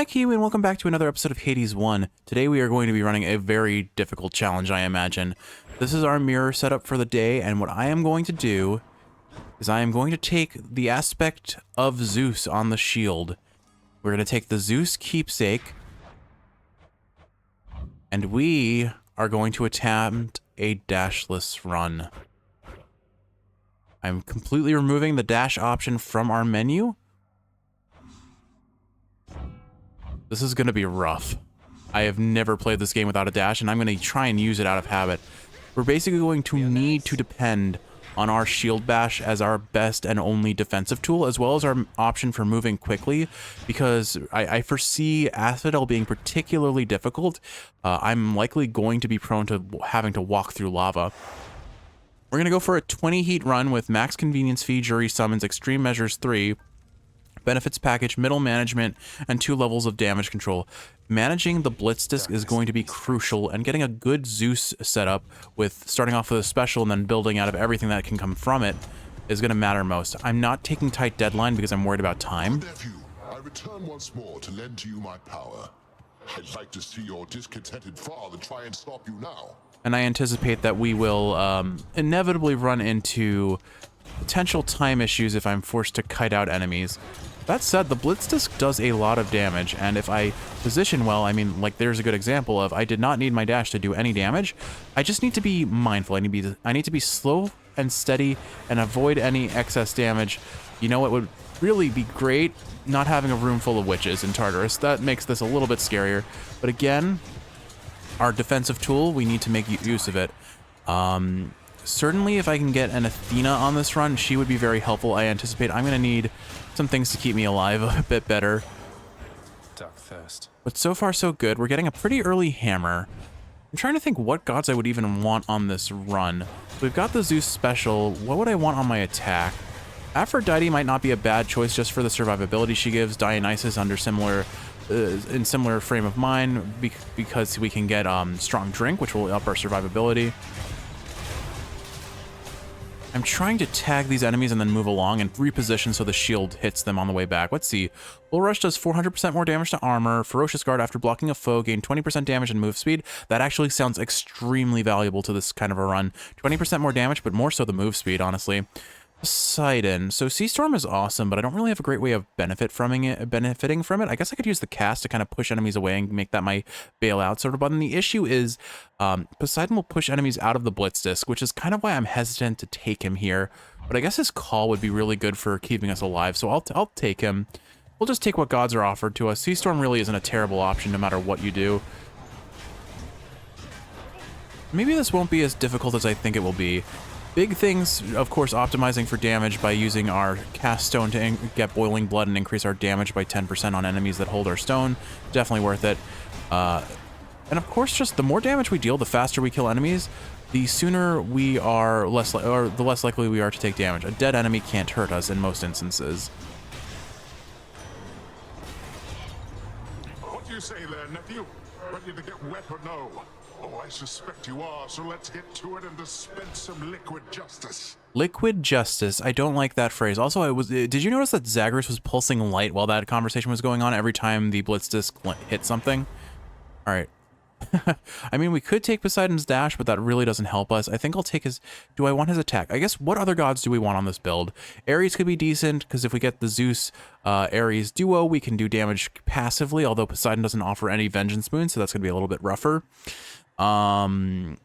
back, Hugh, and welcome back to another episode of Hades 1. Today we are going to be running a very difficult challenge, I imagine. This is our mirror setup for the day, and what I am going to do is I am going to take the aspect of Zeus on the shield. We're going to take the Zeus keepsake, and we are going to attempt a dashless run. I'm completely removing the dash option from our menu. This is going to be rough. I have never played this game without a dash, and I'm going to try and use it out of habit. We're basically going to need to depend on our shield bash as our best and only defensive tool, as well as our option for moving quickly, because I foresee Asphodel being particularly difficult. I'm likely going to be prone to having to walk through lava. We're going to go for a 20 heat run with max convenience fee, jury summons, extreme measures 3, benefits package, middle management, and 2 levels of damage control. Managing the blitz disc is going to be crucial, and getting a good Zeus setup with starting off with a special and then building out of everything that can come from it is going to matter most. I'm not taking tight deadline because I'm worried about time. Nephew, I return once more to lend to you my power. I'd like to see your discontented father try and stop you now. And I anticipate that we will inevitably run into potential time issues if I'm forced to kite out enemies. That said, the blitz disc does a lot of damage, and if I position well, I mean, like, there's a good example of I did not need my dash to do any damage. I just need to be mindful. I need to be slow and steady and avoid any excess damage. You know, it would really be great not having a room full of witches in Tartarus. That makes this a little bit scarier. But again, our defensive tool, we need to make use of it. Certainly, if I can get an Athena on this run, she would be very helpful. I anticipate I'm going to need some things to keep me alive a bit better. Dark thirst. But so far, so good. We're getting a pretty early hammer. I'm trying to think what gods I would even want on this run. We've got the Zeus special. What would I want on my attack? Aphrodite might not be a bad choice just for the survivability she gives. Dionysus under in similar frame of mind because we can get strong drink, which will up our survivability. I'm trying to tag these enemies and then move along and reposition so the shield hits them on the way back. Let's see. Bull Rush does 400% more damage to armor. Ferocious Guard after blocking a foe gain 20% damage and move speed. That actually sounds extremely valuable to this kind of a run. 20% more damage, but more so the move speed, honestly. Poseidon. So Sea Storm is awesome, but I don't really have a great way of benefiting from it. I guess I could use the cast to kind of push enemies away and make that my bailout sort of button. The issue is Poseidon will push enemies out of the blitz disc, which is kind of why I'm hesitant to take him here. But I guess his call would be really good for keeping us alive, so I'll take him. We'll just take what gods are offered to us. Sea Storm really isn't a terrible option no matter what you do. Maybe this won't be as difficult as I think it will be. Big things, of course, optimizing for damage by using our cast stone to get boiling blood and increase our damage by 10% on enemies that hold our stone. Definitely worth it. And of course, just the more damage we deal, the faster we kill enemies, the sooner we are the less likely we are to take damage. A dead enemy can't hurt us in most instances. What do you say there, nephew? Ready to get wet or no? Oh, I suspect you are, so let's get to it and dispense some liquid justice. Liquid justice. I don't like that phrase. Also, did you notice that Zagreus was pulsing light while that conversation was going on every time the blitz disc hit something? All right. I mean, we could take Poseidon's dash, but that really doesn't help us. I think I'll take his... Do I want his attack? I guess, what other gods do we want on this build? Ares could be decent, because if we get the Zeus Ares duo, we can do damage passively, although Poseidon doesn't offer any vengeance moons, so that's going to be a little bit rougher. I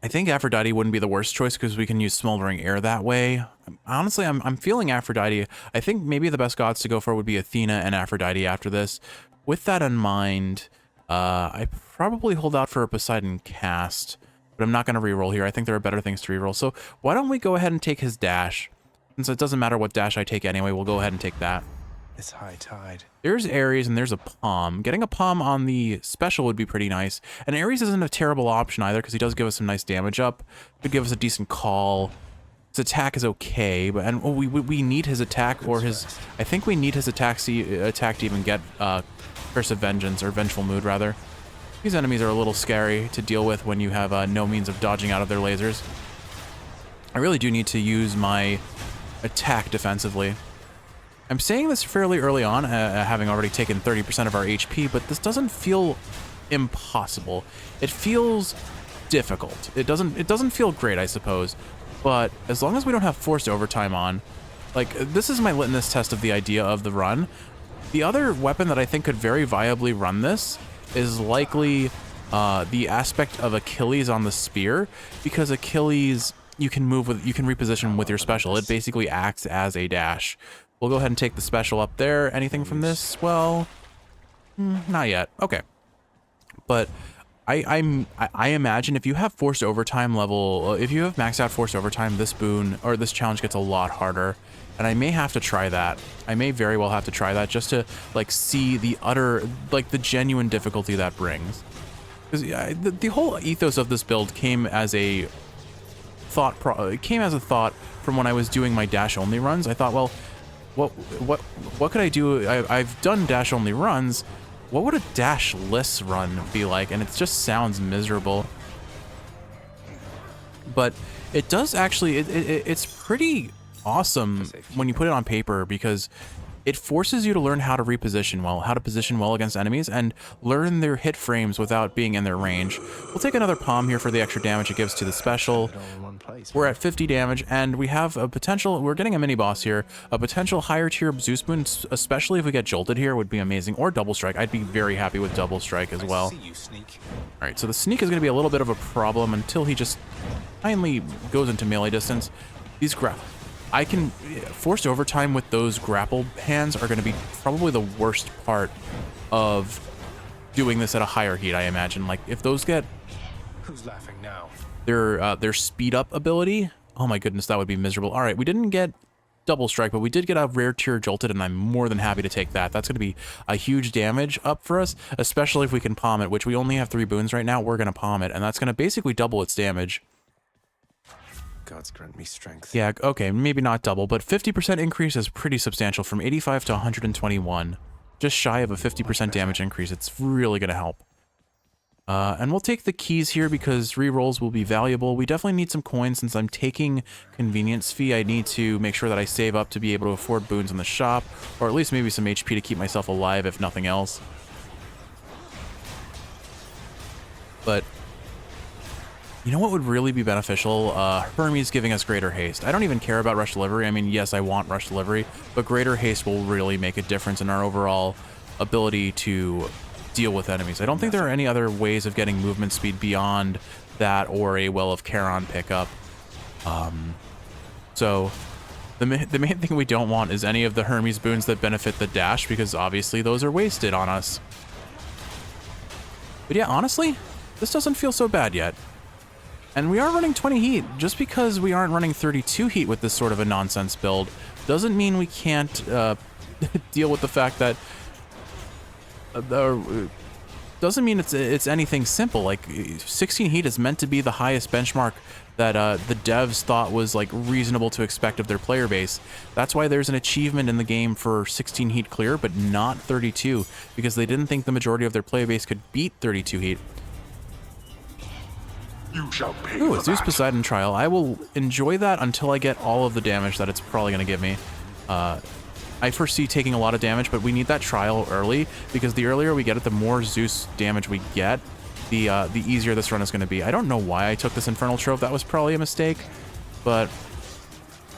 think Aphrodite wouldn't be the worst choice because we can use Smoldering Air that way. Honestly, I'm feeling Aphrodite. I think maybe the best gods to go for would be Athena and Aphrodite after this. With that in mind, I probably hold out for a Poseidon cast, but I'm not going to reroll here. I think there are better things to reroll. So why don't we go ahead and take his dash? Since it doesn't matter what dash I take anyway, we'll go ahead and take that. It's high tide. There's Ares and there's a Palm. Getting a Palm on the special would be pretty nice. And Ares isn't a terrible option either because he does give us some nice damage up. Could give us a decent call. His attack is okay, but we need his attack or his... I think we need his attack to even get Curse of Vengeance or Vengeful Mood rather. These enemies are a little scary to deal with when you have no means of dodging out of their lasers. I really do need to use my attack defensively. I'm saying this fairly early on, having already taken 30% of our HP, but this doesn't feel impossible. It feels difficult. It doesn't feel great, I suppose. But as long as we don't have forced overtime on, like, this is my litmus test of the idea of the run. The other weapon that I think could very viably run this is likely the aspect of Achilles on the spear, because Achilles, you can reposition with your special. It basically acts as a dash. We'll go ahead and take the special up there. Anything from this? Well, not yet. Okay. But I imagine if you have forced overtime level, if you have maxed out forced overtime, this boon or this challenge gets a lot harder. And I may have to try that. I may very well have to try that just to like see the the genuine difficulty that brings. Because the whole ethos of this build came as a thought. It came as a thought from when I was doing my dash only runs. I thought, well, what could I do? I've done dash only runs. What would a dashless run be like? And it just sounds miserable. But it does actually. It's pretty awesome when you put it on paper, because it forces you to learn how to reposition well, how to position well against enemies, and learn their hit frames without being in their range. We'll take another palm here for the extra damage it gives to the special. We're at 50 damage, and we have a potential, we're getting a mini boss here, a potential higher tier Zeus boon, especially if we get jolted here, would be amazing, or double strike. I'd be very happy with double strike as well. Alright, so the sneak is going to be a little bit of a problem until he just finally goes into melee distance. These forced overtime with those grapple hands are going to be probably the worst part of doing this at a higher heat, I imagine. Like, if those get... Who's laughing now? Their speed up ability, oh my goodness, that would be miserable. All right, we didn't get double strike, but we did get a rare tier jolted, and I'm more than happy to take that. That's going to be a huge damage up for us, especially if we can palm it, which we only have 3 boons right now. We're going to palm it, and that's going to basically double its damage. Gods grant me strength. Yeah, okay, maybe not double, but 50% increase is pretty substantial, from 85 to 121. Just shy of a 50% damage increase. It's really going to help. And we'll take the keys here because rerolls will be valuable. We definitely need some coins since I'm taking convenience fee. I need to make sure that I save up to be able to afford boons in the shop, or at least maybe some HP to keep myself alive if nothing else. But you know what would really be beneficial? Hermes giving us greater haste. I don't even care about rush delivery. I mean, yes, I want rush delivery, but greater haste will really make a difference in our overall ability to deal with enemies. I don't think there are any other ways of getting movement speed beyond that or a Well of Charon pickup. So the main thing we don't want is any of the Hermes boons that benefit the dash, because obviously those are wasted on us. But yeah, honestly, this doesn't feel so bad yet. And we are running 20 heat. Just because we aren't running 32 heat with this sort of a nonsense build doesn't mean we can't deal with the fact that doesn't mean it's anything simple. Like 16 heat is meant to be the highest benchmark that the devs thought was like reasonable to expect of their player base. That's why there's an achievement in the game for 16 heat clear, but not 32, because they didn't think the majority of their player base could beat 32 heat. You shall pay Ooh, for a Zeus that. Poseidon trial. I will enjoy that until I get all of the damage that it's probably going to give me. I foresee taking a lot of damage, but we need that trial early, because the earlier we get it, the more Zeus damage we get, the easier this run is going to be. I don't know why I took this Infernal Trove. That was probably a mistake, but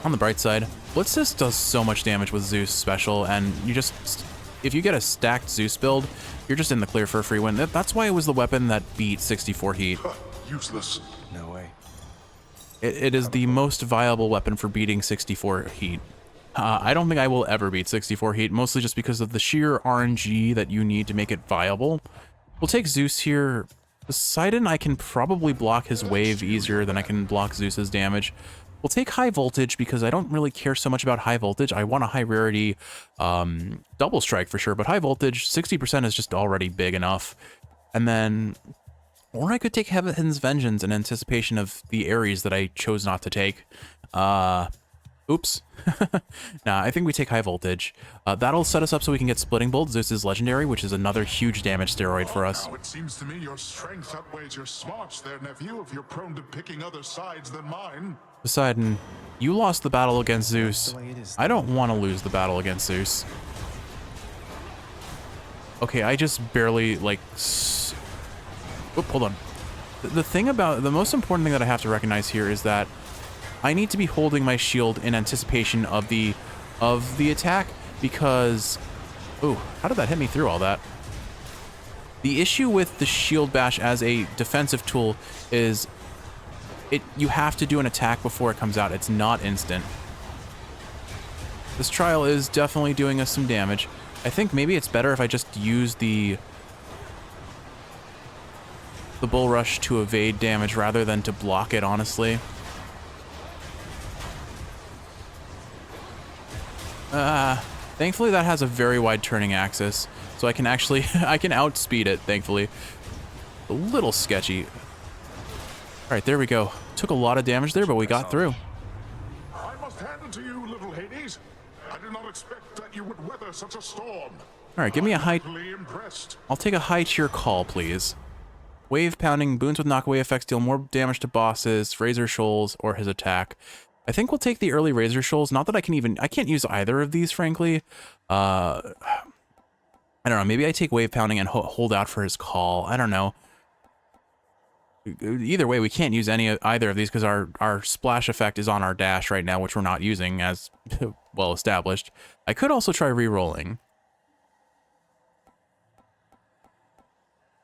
on the bright side, Blitzsys does so much damage with Zeus special, and you just, if you get a stacked Zeus build, you're just in the clear for a free win. That's why it was the weapon that beat 64 heat. Useless. No way. It is the most viable weapon for beating 64 heat. I don't think I will ever beat 64 heat, mostly just because of the sheer RNG that you need to make it viable. We'll take Zeus here. Poseidon, I can probably block his wave easier than I can block Zeus's damage. We'll take high voltage because I don't really care so much about high voltage. I want a high rarity double strike for sure, but high voltage, 60% is just already big enough. And then, or I could take Heaven's Vengeance in anticipation of the Ares that I chose not to take. Oops. Nah, I think we take high voltage. That'll set us up so we can get Splitting Bolt, Zeus's legendary, which is another huge damage steroid for us. Now it seems to me your strength outweighs your smarts there, nephew, if you're prone to picking other sides than mine. Poseidon, you lost the battle against Zeus. The way it is, I don't want to lose the battle against Zeus. Okay, I just barely, like... Oop, hold on. The thing about... The most important thing that I have to recognize here is that I need to be holding my shield in anticipation of the attack, because... Ooh, how did that hit me through all that? The issue with the shield bash as a defensive tool is you have to do an attack before it comes out. It's not instant. This trial is definitely doing us some damage. I think maybe it's better if I just use the bull rush to evade damage rather than to block it, honestly. Thankfully that has a very wide turning axis, so I can actually, I can outspeed it, thankfully. A little sketchy. Alright, there we go. Took a lot of damage there, but we got through. I must hand it to you, little Hades. I did not expect that you would weather such a storm. Alright, give me a high... Really impressed. I'll take a high tier call, please. Wave pounding, boons with knockaway effects deal more damage to bosses, Razor Shoals, or his attack. I think we'll take the early Razor Shoals. Not that I can't use either of these, frankly. I don't know, maybe I take Wave Pounding and hold out for his call. I don't know. Either way, we can't use either of these because our splash effect is on our dash right now, which we're not using, as well established. I could also try re-rolling.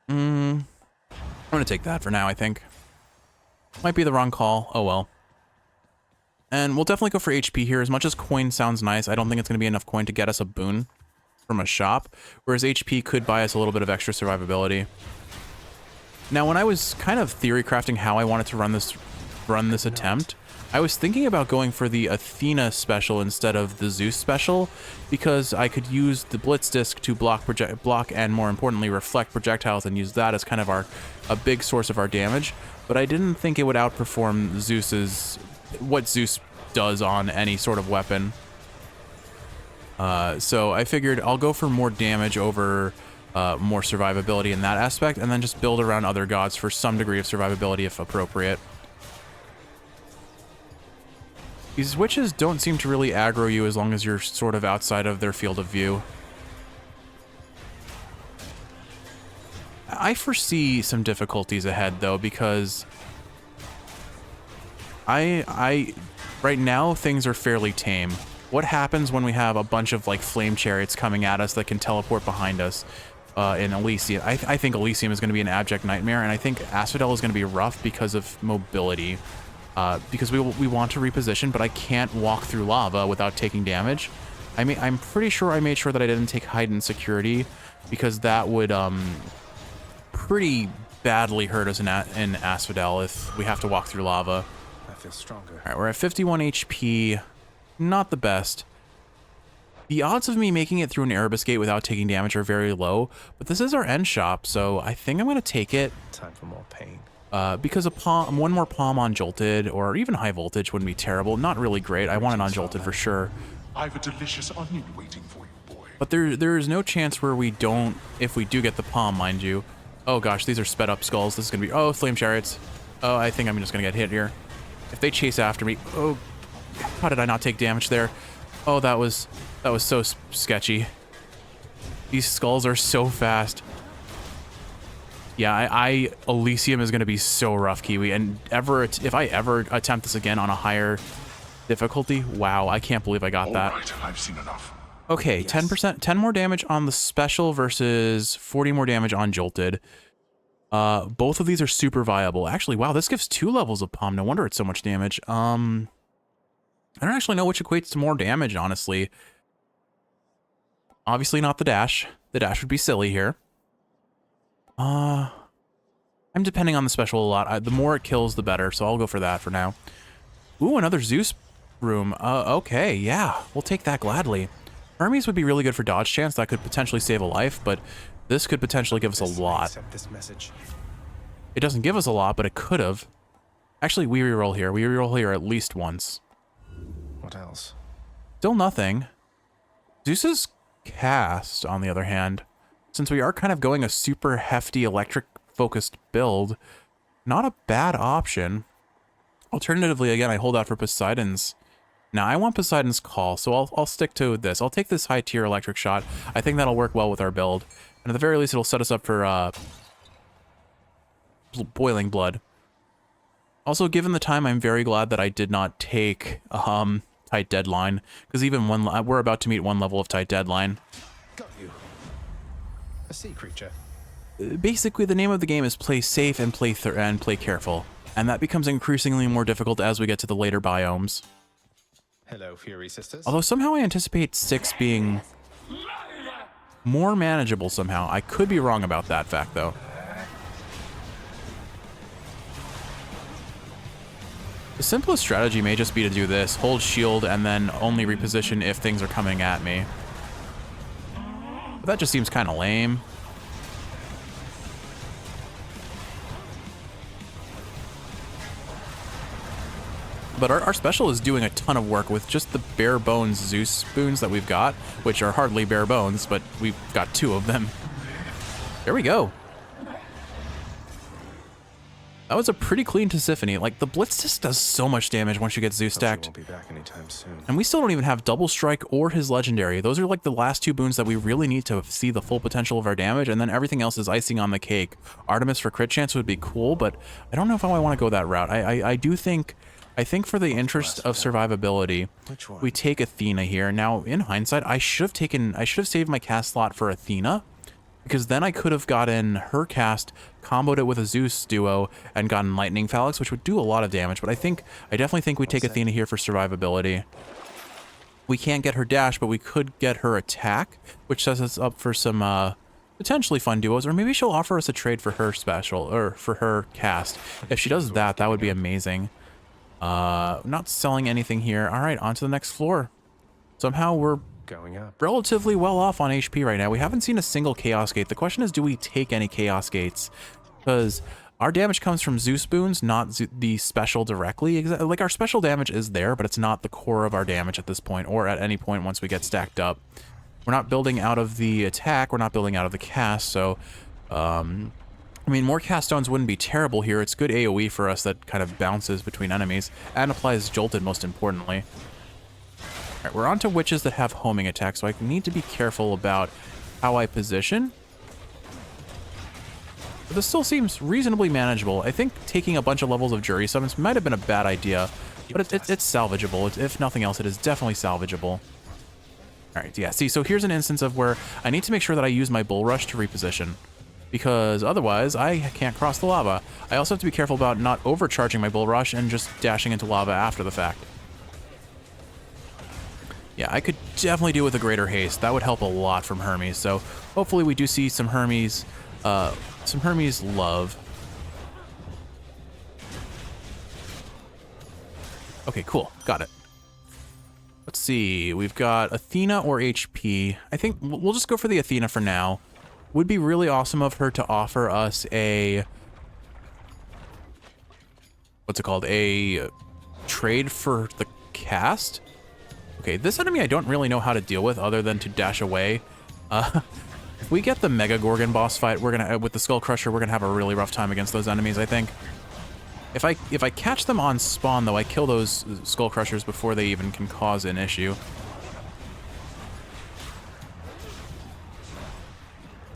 I'm gonna take that for now, I think. Might be the wrong call. Oh well. And we'll definitely go for HP here. As much as coin sounds nice, I don't think it's gonna be enough coin to get us a boon from a shop, whereas HP could buy us a little bit of extra survivability. Now, when I was kind of theory crafting how I wanted to run this attempt, I was thinking about going for the Athena special instead of the Zeus special, because I could use the Blitz Disc to block and more importantly reflect projectiles and use that as kind of a big source of our damage. But I didn't think it would outperform what Zeus does on any sort of weapon. So I figured I'll go for more damage over more survivability in that aspect, and then just build around other gods for some degree of survivability if appropriate. These witches don't seem to really aggro you as long as you're sort of outside of their field of view. I foresee some difficulties ahead though, because right now things are fairly tame. What happens when we have a bunch of like flame chariots coming at us that can teleport behind us in Elysium? I think Elysium is going to be an abject nightmare, and I think Asphodel is going to be rough because of mobility. Because we want to reposition, but I can't walk through lava without taking damage. I'm pretty sure I made sure that I didn't take heightened security, because that would pretty badly hurt us in Asphodel if we have to walk through lava. I feel stronger. All right, we're at 51 HP. Not the best. The odds of me making it through an Erebus Gate without taking damage are very low, but this is our end shop, so I think I'm going to take it. Time for more pain. Because one more palm on Jolted, or even high voltage, wouldn't be terrible. Not really great. I want it on Jolted for sure. I've a delicious onion waiting for you, boy. But there is no chance where we don't, if we do get the palm, mind you. Oh gosh, these are sped up skulls. This is going to be, oh, flame chariots. Oh, I think I'm just going to get hit here. If they chase after me, oh, how did I not take damage there? Oh, that was so sketchy. These skulls are so fast. Yeah, Elysium is going to be so rough, Kiwi. And if I ever attempt this again on a higher difficulty, wow, I can't believe I got that. All right, I've seen enough. Okay, 10%, 10 more damage on the special versus 40 more damage on Jolted. Both of these are super viable. Actually, wow, this gives 2 levels of palm. No wonder it's so much damage. I don't actually know which equates to more damage, honestly. Obviously not the dash. The dash would be silly here. I'm depending on the special a lot. The more it kills, the better, so I'll go for that for now. Ooh, another Zeus room. Okay, yeah, we'll take that gladly. Hermes would be really good for dodge chance. That could potentially save a life, but this could potentially give us a lot. This message. It doesn't give us a lot, but it could have. Actually, we reroll here. We reroll here at least once. What else? Still nothing. Zeus's cast, on the other hand, since we are kind of going a super hefty electric focused build, not a bad option. Alternatively, again, I hold out for Poseidon's. Now, I want Poseidon's call, so I'll stick to this. I'll take this high tier electric shot. I think that'll work well with our build. And at the very least, it'll set us up for boiling blood. Also, given the time, I'm very glad that I did not take tight deadline, because even we're about to meet one level of tight deadline. Got you. A sea creature. Basically, the name of the game is play safe and play careful, and that becomes increasingly more difficult as we get to the later biomes. Hello, Fury Sisters. Although somehow I anticipate Styx being more manageable somehow. I could be wrong about that fact, though. The simplest strategy may just be to do this, hold shield, and then only reposition if things are coming at me. But that just seems kind of lame. But our special is doing a ton of work with just the bare bones Zeus spoons that we've got, which are hardly bare bones, but we've got 2 of them. There we go. That was a pretty clean Tisiphone. Like, the Blitz just does so much damage once you get Zeus stacked. Won't be back anytime soon. And we still don't even have Double Strike or his Legendary. Those are like the last 2 boons that we really need to see the full potential of our damage, and then everything else is icing on the cake. Artemis for crit chance would be cool, but I don't know if I want to go that route. I think for the interest of survivability, we take Athena here. Now, in hindsight, I should have saved my cast slot for Athena, because then I could have gotten her cast, comboed it with a Zeus duo, and gotten Lightning Phalanx, which would do a lot of damage. But I definitely think we take Athena here for survivability. We can't get her dash, but we could get her attack, which sets us up for some potentially fun duos. Or maybe she'll offer us a trade for her special, or for her cast. If she does that, that would be amazing. Not selling anything here. All right, on to the next floor. Somehow we're going up. Relatively well off on HP right now. We haven't seen a single Chaos Gate. The question is, do we take any Chaos Gates? Because our damage comes from Zeus boons, not the special directly. Like, our special damage is there, but it's not the core of our damage at this point, or at any point once we get stacked up. We're not building out of the attack. We're not building out of the cast, so I mean, more cast stones wouldn't be terrible here. It's good AoE for us that kind of bounces between enemies and applies Jolted, most importantly. All right, we're on to witches that have homing attacks, so I need to be careful about how I position. But this still seems reasonably manageable. I think taking a bunch of levels of jury summons might have been a bad idea, but it's salvageable. If nothing else, it is definitely salvageable. All right, yeah, see, so here's an instance of where I need to make sure that I use my Bull Rush to reposition, because otherwise I can't cross the lava. I also have to be careful about not overcharging my Bull Rush and just dashing into lava after the fact. Yeah, I could definitely do with a greater haste. That would help a lot from Hermes. So hopefully we do see some Hermes love. Okay, cool. Got it. Let's see. We've got Athena or HP. I think we'll just go for the Athena for now. Would be really awesome of her to offer us a... what's it called? A trade for the cast? Okay, this enemy I don't really know how to deal with other than to dash away. If we get the Mega Gorgon boss fight, we're gonna with the Skull Crusher, we're gonna have a really rough time against those enemies, I think. If I catch them on spawn, though, I kill those Skull Crushers before they even can cause an issue.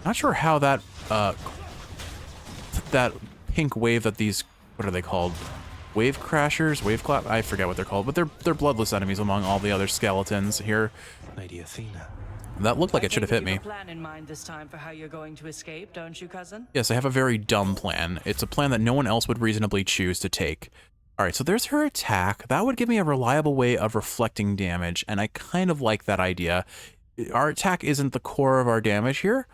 Not sure how that that pink wave that these, what are they called? Wave crashers, wave clap, I forget what they're called, but they're bloodless enemies among all the other skeletons here. Lady Athena. That looked like it should have hit me. You have a plan in mind this time for how you're going to escape, don't you, cousin? Yes, I have a very dumb plan. It's a plan that no one else would reasonably choose to take. All right, so there's her attack. That would give me a reliable way of reflecting damage, and I kind of like that idea. Our attack isn't the core of our damage here,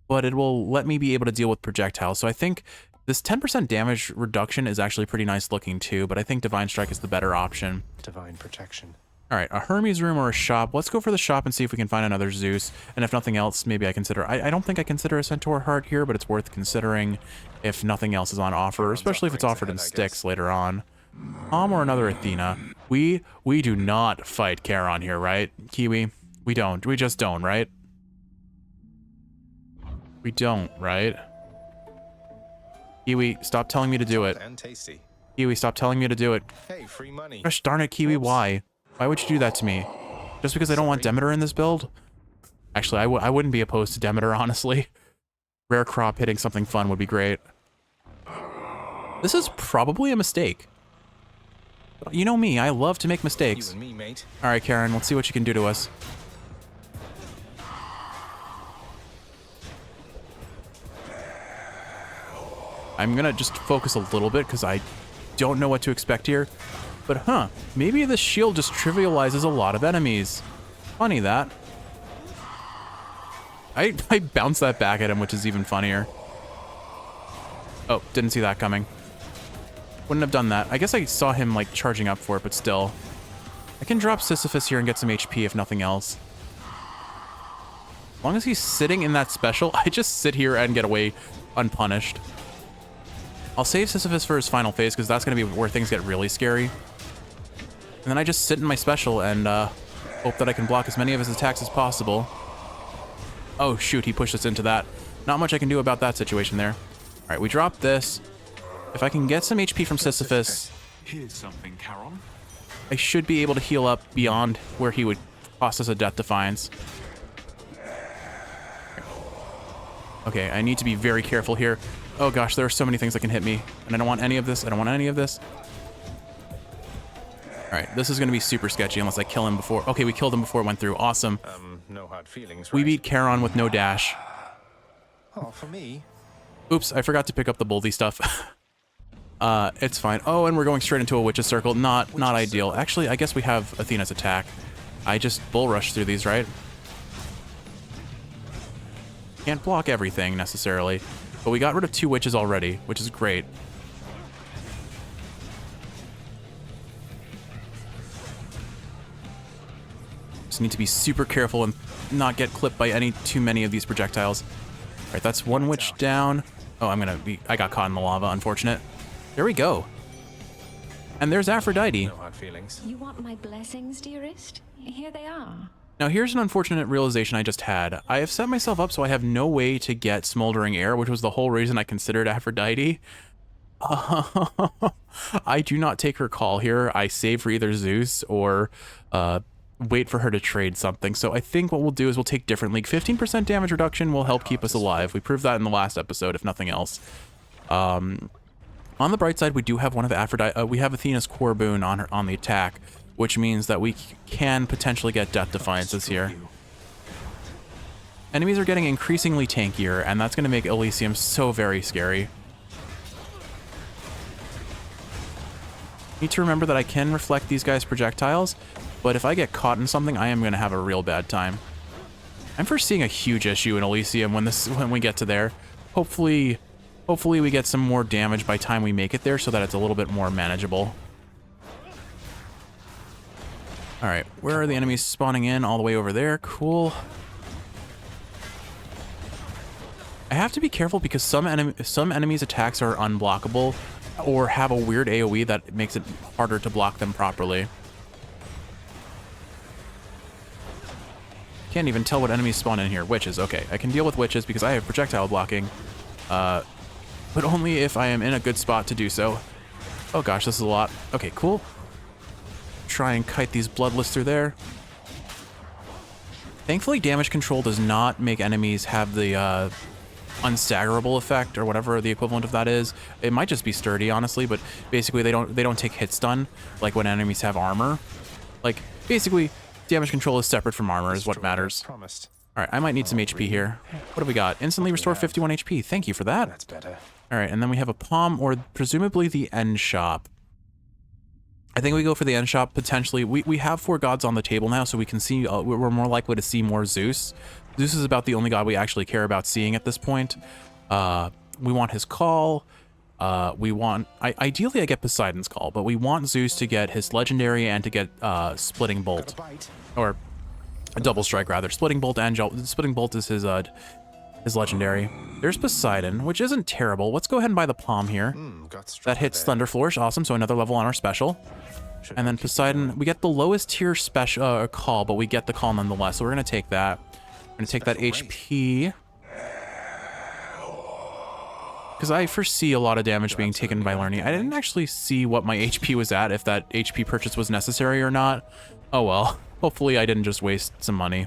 but it will let me be able to deal with projectiles. So I think this 10% damage reduction is actually pretty nice looking too, but I think Divine Strike is the better option. Divine protection. All right, a Hermes room or a shop. Let's go for the shop and see if we can find another Zeus. And if nothing else, maybe I consider... I don't think I consider a Centaur Heart here, but it's worth considering if nothing else is on offer, especially if it's offered in Styx later on. Or another Athena. We do not fight Charon here, right? Kiwi? We don't. We just don't, right? We don't, right? Kiwi, stop telling me to do it. And tasty. Kiwi, stop telling me to do it. Hey, free money. Gosh darn it, Kiwi, why? Why would you do that to me? Just because I don't want Demeter in this build? Actually, I wouldn't be opposed to Demeter, honestly. Rare crop hitting something fun would be great. This is probably a mistake. You know me, I love to make mistakes. You and me, mate. Alright, Karen, let's see what you can do to us. I'm gonna just focus a little bit because I don't know what to expect here. But maybe this shield just trivializes a lot of enemies. Funny that. I bounced that back at him, which is even funnier. Oh, didn't see that coming. Wouldn't have done that. I guess I saw him like charging up for it, but still. I can drop Sisyphus here and get some HP if nothing else. As long as he's sitting in that special, I just sit here and get away unpunished. I'll save Sisyphus for his final phase because that's going to be where things get really scary. And then I just sit in my special and hope that I can block as many of his attacks as possible. Oh shoot, he pushed us into that. Not much I can do about that situation there. Alright, we drop this. If I can get some HP from Sisyphus, Here's something, Charon. I should be able to heal up beyond where he would cost us a Death Defiance. Okay, I need to be very careful here. Oh gosh, there are so many things that can hit me. And I don't want any of this. I don't want any of this. Alright, this is going to be super sketchy unless I kill him before... Okay, we killed him before it went through. Awesome. No hard feelings, right? We beat Charon with no dash. Oh, for me? Oops, I forgot to pick up the Boldy stuff. It's fine. Oh, and we're going straight into a Witch's Circle. Not ideal. Actually, I guess we have Athena's attack. I just bull rush through these, right? Can't block everything, necessarily. But we got rid of 2 witches already, which is great. Just need to be super careful and not get clipped by too many of these projectiles. All right, that's 1 witch down. Oh, I got caught in the lava, unfortunate. There we go. And there's Aphrodite. No hard feelings. You want my blessings, dearest? Here they are. Now here's an unfortunate realization I just had. I have set myself up so I have no way to get Smoldering Air, which was the whole reason I considered Aphrodite. I do not take her call here. I save for either Zeus or wait for her to trade something. So I think what we'll do is we'll take different league. 15% damage reduction will help keep us alive. We proved that in the last episode, if nothing else. On the bright side, we do have one of Aphrodite. We have Athena's core boon on the attack, which means that we can potentially get Death Defiances here. Enemies are getting increasingly tankier, and that's going to make Elysium so very scary. Need to remember that I can reflect these guys' projectiles, but if I get caught in something, I am going to have a real bad time. I'm foreseeing a huge issue in Elysium when we get to there. Hopefully we get some more damage by time we make it there so that it's a little bit more manageable. Alright, where are the enemies spawning in? All the way over there. Cool. I have to be careful because some enemies' attacks are unblockable or have a weird AoE that makes it harder to block them properly. Can't even tell what enemies spawn in here. Witches, okay. I can deal with witches because I have projectile blocking. But only if I am in a good spot to do so. Oh gosh, this is a lot. Okay, cool. Try and kite these bloodless through there. Thankfully, damage control does not make enemies have the unstaggerable effect or whatever the equivalent of that is. It might just be sturdy, honestly, but basically they don't take hit stun like when enemies have armor. Like basically, damage control is separate from armor is what matters. Promised. All right, I might need some HP here. What have we got? Instantly restore 51 HP. Thank you for that. That's better. All right, and then we have a palm or presumably the end shop. I think we go for the end shop potentially. We have 4 gods on the table now, so we can see we're more likely to see more Zeus. Zeus is about the only god we actually care about seeing at this point. We want his call. Ideally I get Poseidon's call, but we want Zeus to get his legendary and to get Splitting Bolt. Or a double strike rather. Splitting Bolt and Splitting Bolt is his legendary. There's Poseidon, which isn't terrible. Let's go ahead and buy the palm here. That hits Thunder Flourish, awesome. So another level on our special. And then Poseidon, we get the lowest tier special call, but we get the call nonetheless. So we're gonna take that. We're gonna take that HP. because I foresee a lot of damage being taken by learning. I didn't actually see what my HP was at, if that HP purchase was necessary or not. Oh well. Hopefully I didn't just waste some money.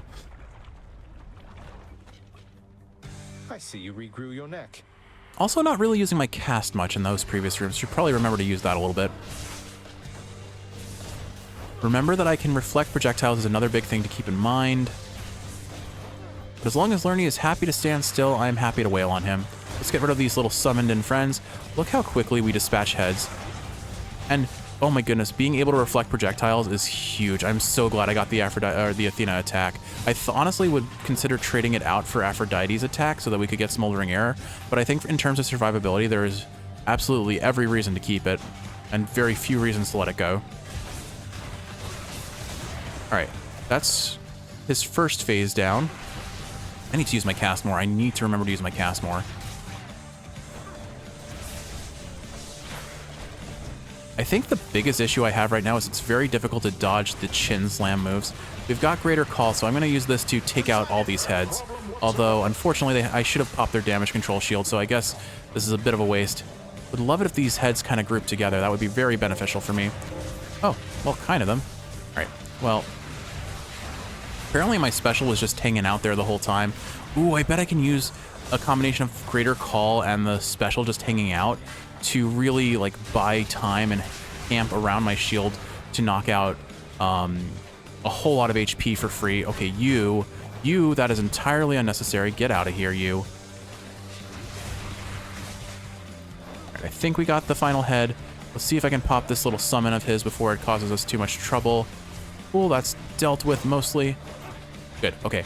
I see you regrew your neck. Also not really using my cast much in those previous rooms. Should probably remember to use that a little bit. Remember that I can reflect projectiles is another big thing to keep in mind. But as long as Lerny is happy to stand still, I am happy to wail on him. Let's get rid of these little summoned-in friends. Look how quickly we dispatch heads. And, oh my goodness, being able to reflect projectiles is huge. I'm so glad I got the Athena attack. I honestly would consider trading it out for Aphrodite's attack so that we could get Smoldering Air, but I think in terms of survivability, there is absolutely every reason to keep it, and very few reasons to let it go. Alright, that's his first phase down. I need to use my cast more. I need to remember to use my cast more. I think the biggest issue I have right now is it's very difficult to dodge the chin slam moves. We've got Greater Call, so I'm going to use this to take out all these heads. Although, unfortunately, I should have popped their damage control shield, so I guess this is a bit of a waste. Would love it if these heads kind of grouped together. That would be very beneficial for me. Oh, well, kind of them. Alright, well... apparently my special was just hanging out there the whole time. Ooh, I bet I can use a combination of Greater Call and the special just hanging out to really like buy time and camp around my shield to knock out a whole lot of HP for free. Okay, you, that is entirely unnecessary. Get out of here, you. All right, I think we got the final head. Let's see if I can pop this little summon of his before it causes us too much trouble. Cool, that's dealt with mostly. Good, okay.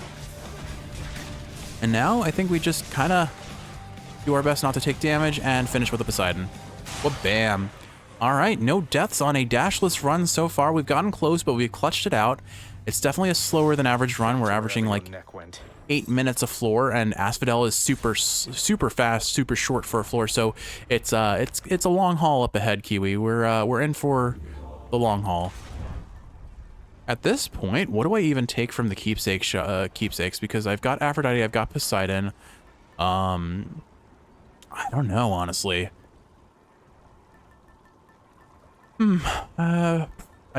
And now I think we just kind of do our best not to take damage and finish with a Poseidon. Well, bam. All right, no deaths on a dashless run so far. We've gotten close, but we've clutched it out. It's definitely a slower than average run. We're averaging like 8 minutes a floor, and Asphodel is super fast, super short for a floor. So it's a long haul up ahead, Kiwi. We're in for the long haul. At this point, what do I even take from the keepsakes? Because I've got Aphrodite, I've got Poseidon. I don't know, honestly. I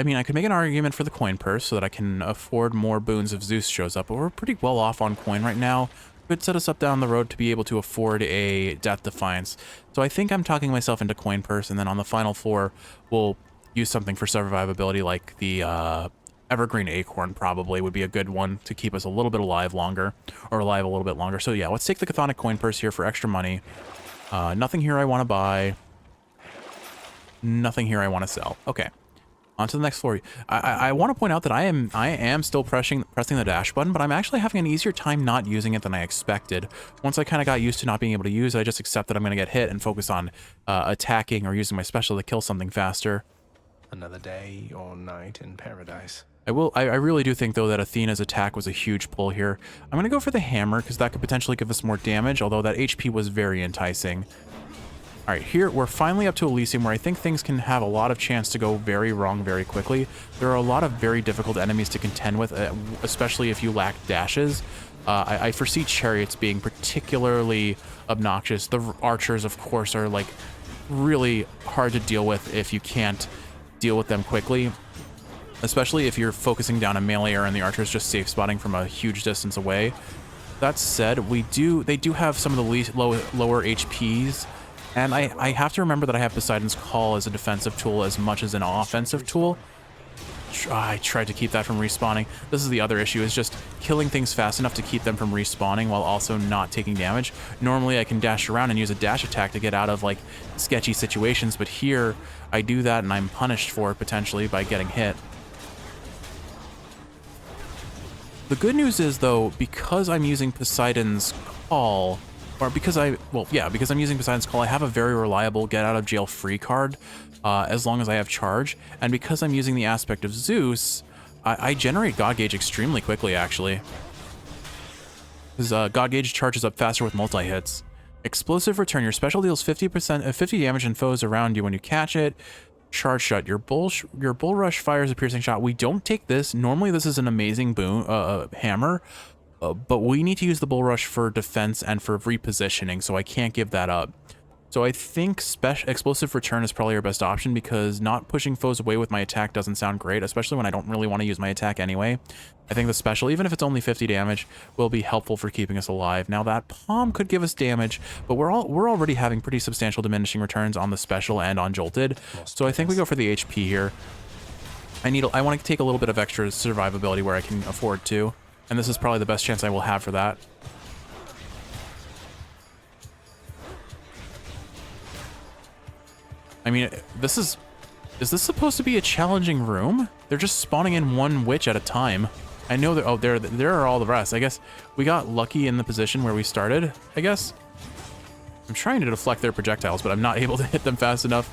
mean, I could make an argument for the coin purse so that I can afford more boons if Zeus shows up, but we're pretty well off on coin right now. Could set us up down the road to be able to afford a Death Defiance. So I think I'm talking myself into coin purse, and then on the final floor, we'll use something for survivability like the Evergreen Acorn probably would be a good one to keep us a little bit alive longer, or alive a little bit longer. So yeah, let's take the Chthonic coin purse here for extra money. Nothing here I want to buy. Nothing here I want to sell. Okay, on to the next floor. I want to point out that I am still pressing the dash button, but I'm actually having an easier time not using it than I expected. Once I kind of got used to not being able to use it, I just accept that I'm going to get hit and focus on attacking or using my special to kill something faster. Another day or night in paradise. I really do think, though, that Athena's attack was a huge pull here. I'm going to go for the hammer, because that could potentially give us more damage, although that HP was very enticing. All right, here, we're finally up to Elysium, where I think things can have a lot of chance to go very wrong very quickly. There are a lot of very difficult enemies to contend with, especially if you lack dashes. I foresee chariots being particularly obnoxious. The archers, of course, are, like, really hard to deal with if you can't deal with them quickly. Especially if you're focusing down a melee and the archer is just safe spotting from a huge distance away. That said, they do have some of the lower HPs, and I have to remember that I have Poseidon's Call as a defensive tool as much as an offensive tool. I tried to keep that from respawning. This is the other issue, is just killing things fast enough to keep them from respawning while also not taking damage. Normally I can dash around and use a dash attack to get out of like sketchy situations, but here I do that and I'm punished for it potentially by getting hit. The good news is, though, because I'm using Poseidon's Call, or because I'm using Poseidon's Call, I have a very reliable get out of jail free card, as long as I have charge. And because I'm using the aspect of Zeus, I generate God Gauge extremely quickly, actually. Because God Gauge charges up faster with multi-hits. Explosive Return. Your special deals 50 damage in foes around you when you catch it. Charge Shot. Your bull rush fires a piercing shot. We don't take this. Normally this is an amazing boon hammer, but we need to use the bull rush for defense and for repositioning, so I can't give that up. So I think explosive return is probably our best option because not pushing foes away with my attack doesn't sound great, especially when I don't really want to use my attack anyway. I think the special, even if it's only 50 damage, will be helpful for keeping us alive. Now that palm could give us damage, but we're already having pretty substantial diminishing returns on the special and on jolted. So I think we go for the HP here. I want to take a little bit of extra survivability where I can afford to, and this is probably the best chance I will have for that. I mean, is this supposed to be a challenging room? They're just spawning in one witch at a time. I know that, oh, there are all the rest. I guess we got lucky in the position where we started, I guess. I'm trying to deflect their projectiles, but I'm not able to hit them fast enough.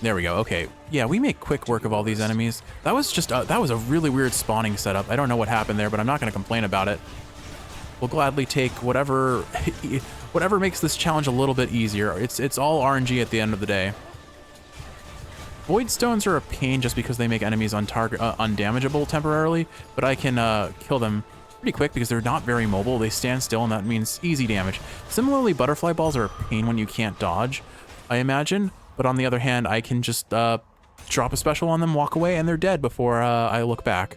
There we go, okay. Yeah, we make quick work of all these enemies. That was just, that was a really weird spawning setup. I don't know what happened there, but I'm not gonna complain about it. We'll gladly take whatever makes this challenge a little bit easier. It's all RNG at the end of the day. Void stones are a pain just because they make enemies undamageable temporarily, but I can kill them pretty quick because they're not very mobile. They stand still, and that means easy damage. Similarly, butterfly balls are a pain when you can't dodge, I imagine. But on the other hand, I can just drop a special on them, walk away, and they're dead before I look back.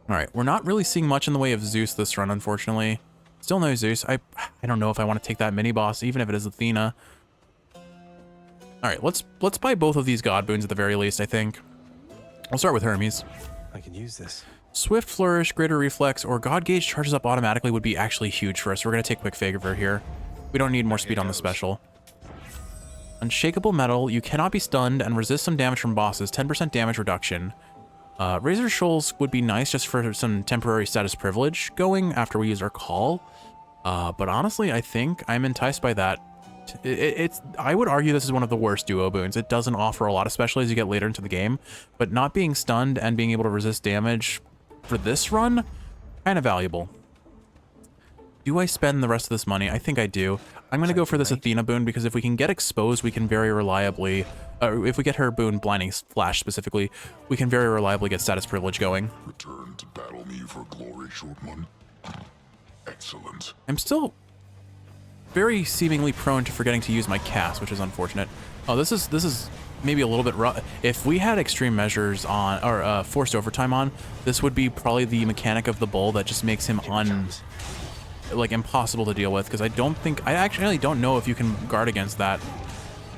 All right, we're not really seeing much in the way of Zeus this run, unfortunately. Still no Zeus. I don't know if I want to take that mini boss, even if it is Athena. All right, let's buy both of these god boons at the very least, I think. I'll start with Hermes. I can use this. Swift Flourish, Greater Reflex, or God Gauge charges up automatically would be actually huge for us. We're going to take Quick Favor here. We don't need more speed on the special. Unshakable Metal, you cannot be stunned and resist some damage from bosses. 10% damage reduction. Razor Shoals would be nice just for some temporary status privilege going after we use our call. But honestly, I think I'm enticed by that. I would argue this is one of the worst duo boons. It doesn't offer a lot, especially as you get later into the game. But not being stunned and being able to resist damage for this run, kind of valuable. Do I spend the rest of this money? I think I do. I'm going to go for this Athena boon because if we can get exposed, we can very reliably, if we get her boon Blinding Flash specifically, we can very reliably get status privilege going. Return to battle me for glory, short one. Excellent. I'm still very seemingly prone to forgetting to use my cast, which is unfortunate. Oh, this is maybe a little bit rough. If we had extreme measures on, or forced overtime on, this would be probably the mechanic of the bull that just makes him impossible to deal with, because I actually don't know if you can guard against that.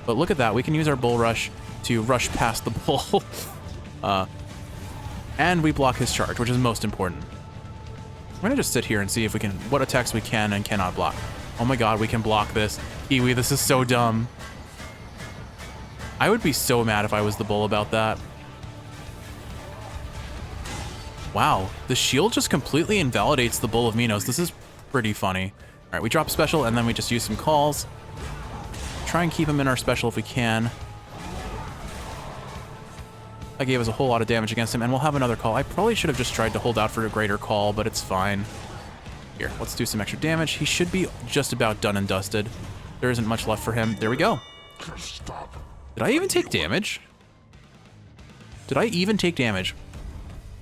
But look at that, we can use our bull rush to rush past the bull. And we block his charge, which is most important. I'm gonna just sit here and see if we can, what attacks we can and cannot block. Oh my god, we can block this. Iwi, this is so dumb. I would be so mad if I was the bull about that. Wow, the shield just completely invalidates the Bull of Minos. This is pretty funny. All right, we drop special and then we just use some calls. Try and keep him in our special if we can. That gave us a whole lot of damage against him, and we'll have another call. I probably should have just tried to hold out for a greater call, but it's fine. Here, let's do some extra damage. He should be just about done and dusted. There isn't much left for him. There we go. Stop. Did I even take damage? Did I even take damage?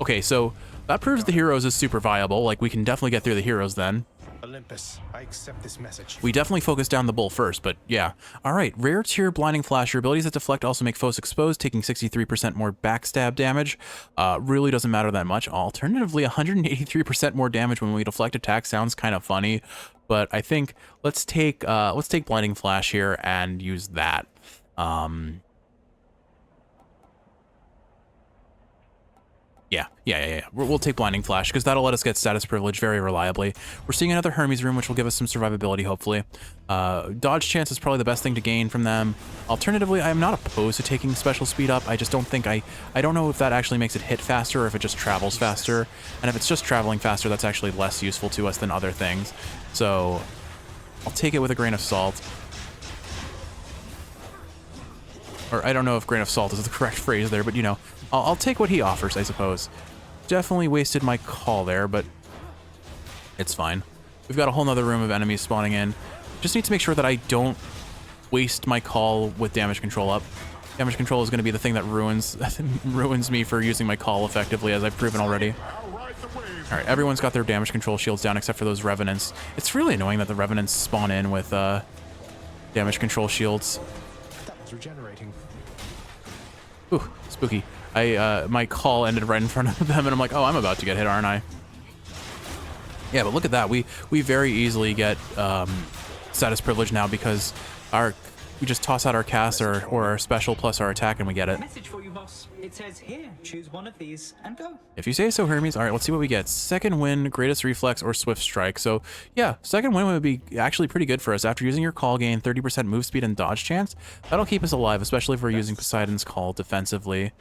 Okay, so that proves the heroes is super viable. Like, we can definitely get through the heroes then. Olympus, I accept this message. We definitely focus down the bull first, but yeah. All right, rare tier Blinding Flash. Your abilities that deflect also make foes exposed, taking 63% more backstab damage. Really doesn't matter that much. Alternatively, 183% more damage when we deflect attacks sounds kind of funny, but I think let's take Blinding Flash here and use that. Yeah. We'll take Blinding Flash because that'll let us get status privilege very reliably. We're seeing another Hermes room, which will give us some survivability, hopefully. Dodge chance is probably the best thing to gain from them. Alternatively, I'm not opposed to taking special speed up. I just don't think I don't know if that actually makes it hit faster or if it just travels faster. And if it's just traveling faster, that's actually less useful to us than other things. So I'll take it with a grain of salt. Or I don't know if grain of salt is the correct phrase there, but you know, I'll take what he offers, I suppose. Definitely wasted my call there, but it's fine. We've got a whole nother room of enemies spawning in. Just need to make sure that I don't waste my call with damage control up. Damage control is going to be the thing that ruins me for using my call effectively, as I've proven already. I'll ride the All right, everyone's got their damage control shields down except for those revenants. It's really annoying that the revenants spawn in with damage control shields. That was regenerating. Ooh, spooky. My call ended right in front of them, and I'm like, oh, I'm about to get hit, aren't I? Yeah, but look at that. We very easily get status privilege now because we just toss out our cast or our special plus our attack and we get it. Message for you, boss. It says here, choose one of these and go. If you say so, Hermes. All right, let's see what we get. Second wind, greatest reflex, or swift strike. So yeah, second wind would be actually pretty good for us. After using your call, gain 30% move speed and dodge chance. That'll keep us alive, especially if we're using Poseidon's call defensively.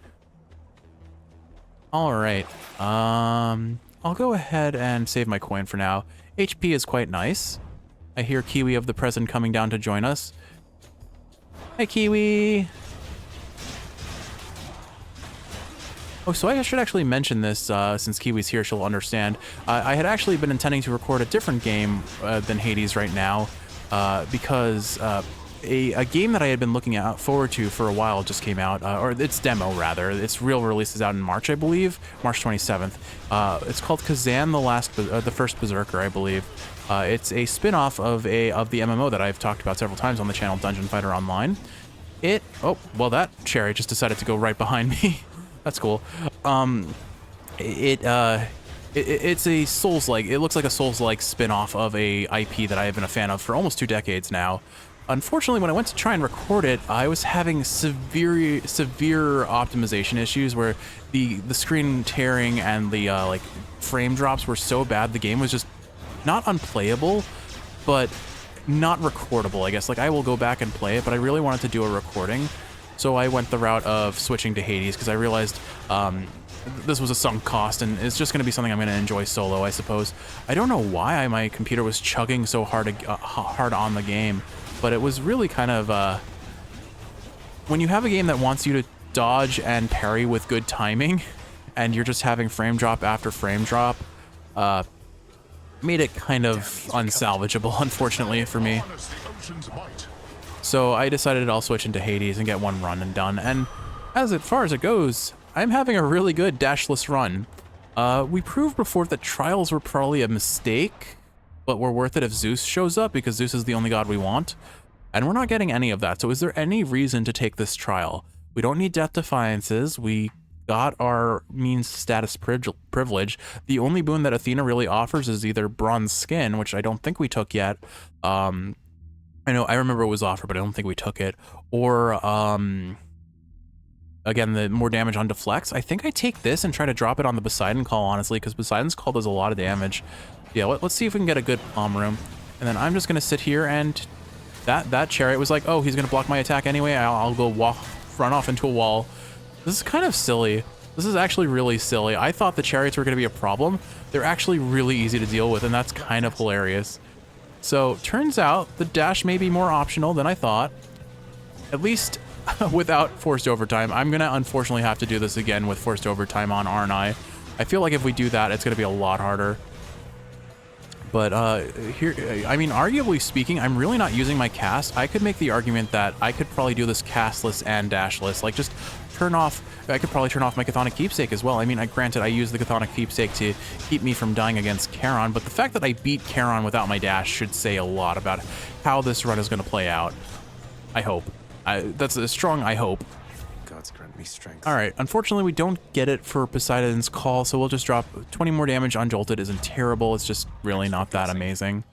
All right. I'll go ahead and save my coin for now. HP is quite nice. I hear Kiwi of the present coming down to join us. Hey, Kiwi. Oh, so I should actually mention this, since Kiwi's here, she'll understand. I had actually been intending to record a different game than Hades right now, because a game that I had been looking forward to for a while just came out, or its demo rather. Its real release is out in March, I believe, March 27th. It's called Kazan the First Berserker, I believe. It's a spin-off of the MMO that I've talked about several times on the channel, Dungeon Fighter Online. Oh, well, that chariot just decided to go right behind me. That's cool. It's a Souls-like. It looks like a Souls-like spin-off of a IP that I have been a fan of for almost 2 decades now. Unfortunately, when I went to try and record it, I was having severe optimization issues where the screen tearing and the like frame drops were so bad the game was just not unplayable, but not recordable, I guess. Like, I will go back and play it, but I really wanted to do a recording. So I went the route of switching to Hades because I realized this was a sunk cost and it's just going to be something I'm going to enjoy solo, I suppose. I don't know why my computer was chugging so hard on the game, but it was really kind of... when you have a game that wants you to dodge and parry with good timing and you're just having frame drop after frame drop, made it kind of unsalvageable, unfortunately, for me. So I decided I'll switch into Hades and get one run and done. And as far as it goes, I'm having a really good dashless run. We proved before that trials were probably a mistake, but were worth it if Zeus shows up because Zeus is the only god we want. And we're not getting any of that. So is there any reason to take this trial? We don't need death defiances. We got our means status privilege. The only boon that Athena really offers is either bronze skin, which I don't think we took yet. I remember it was offered, but I don't think we took it. Or, again, the more damage on deflects. I think I take this and try to drop it on the Poseidon call, honestly, because Poseidon's call does a lot of damage. Yeah, let's see if we can get a good palm room. And then I'm just going to sit here and that chariot was like, oh, he's going to block my attack anyway. I'll go run off into a wall. This is kind of silly. This is actually really silly. I thought the chariots were going to be a problem. They're actually really easy to deal with, and that's kind of hilarious. So, turns out the dash may be more optional than I thought. At least without forced overtime. I'm going to unfortunately have to do this again with forced overtime on, aren't I? I feel like if we do that, it's going to be a lot harder. But here, I mean, arguably speaking, I'm really not using my cast. I could make the argument that I could probably do this castless and dashless. Like, just turn off, I could probably turn off my Chthonic Keepsake as well. I mean, granted, I use the Chthonic Keepsake to keep me from dying against Charon, but the fact that I beat Charon without my dash should say a lot about how this run is going to play out. I hope. That's a strong I hope. Gods grant me strength. All right, unfortunately, we don't get it for Poseidon's call, so we'll just drop 20 more damage on Jolted. Isn't terrible. It's just really not that amazing.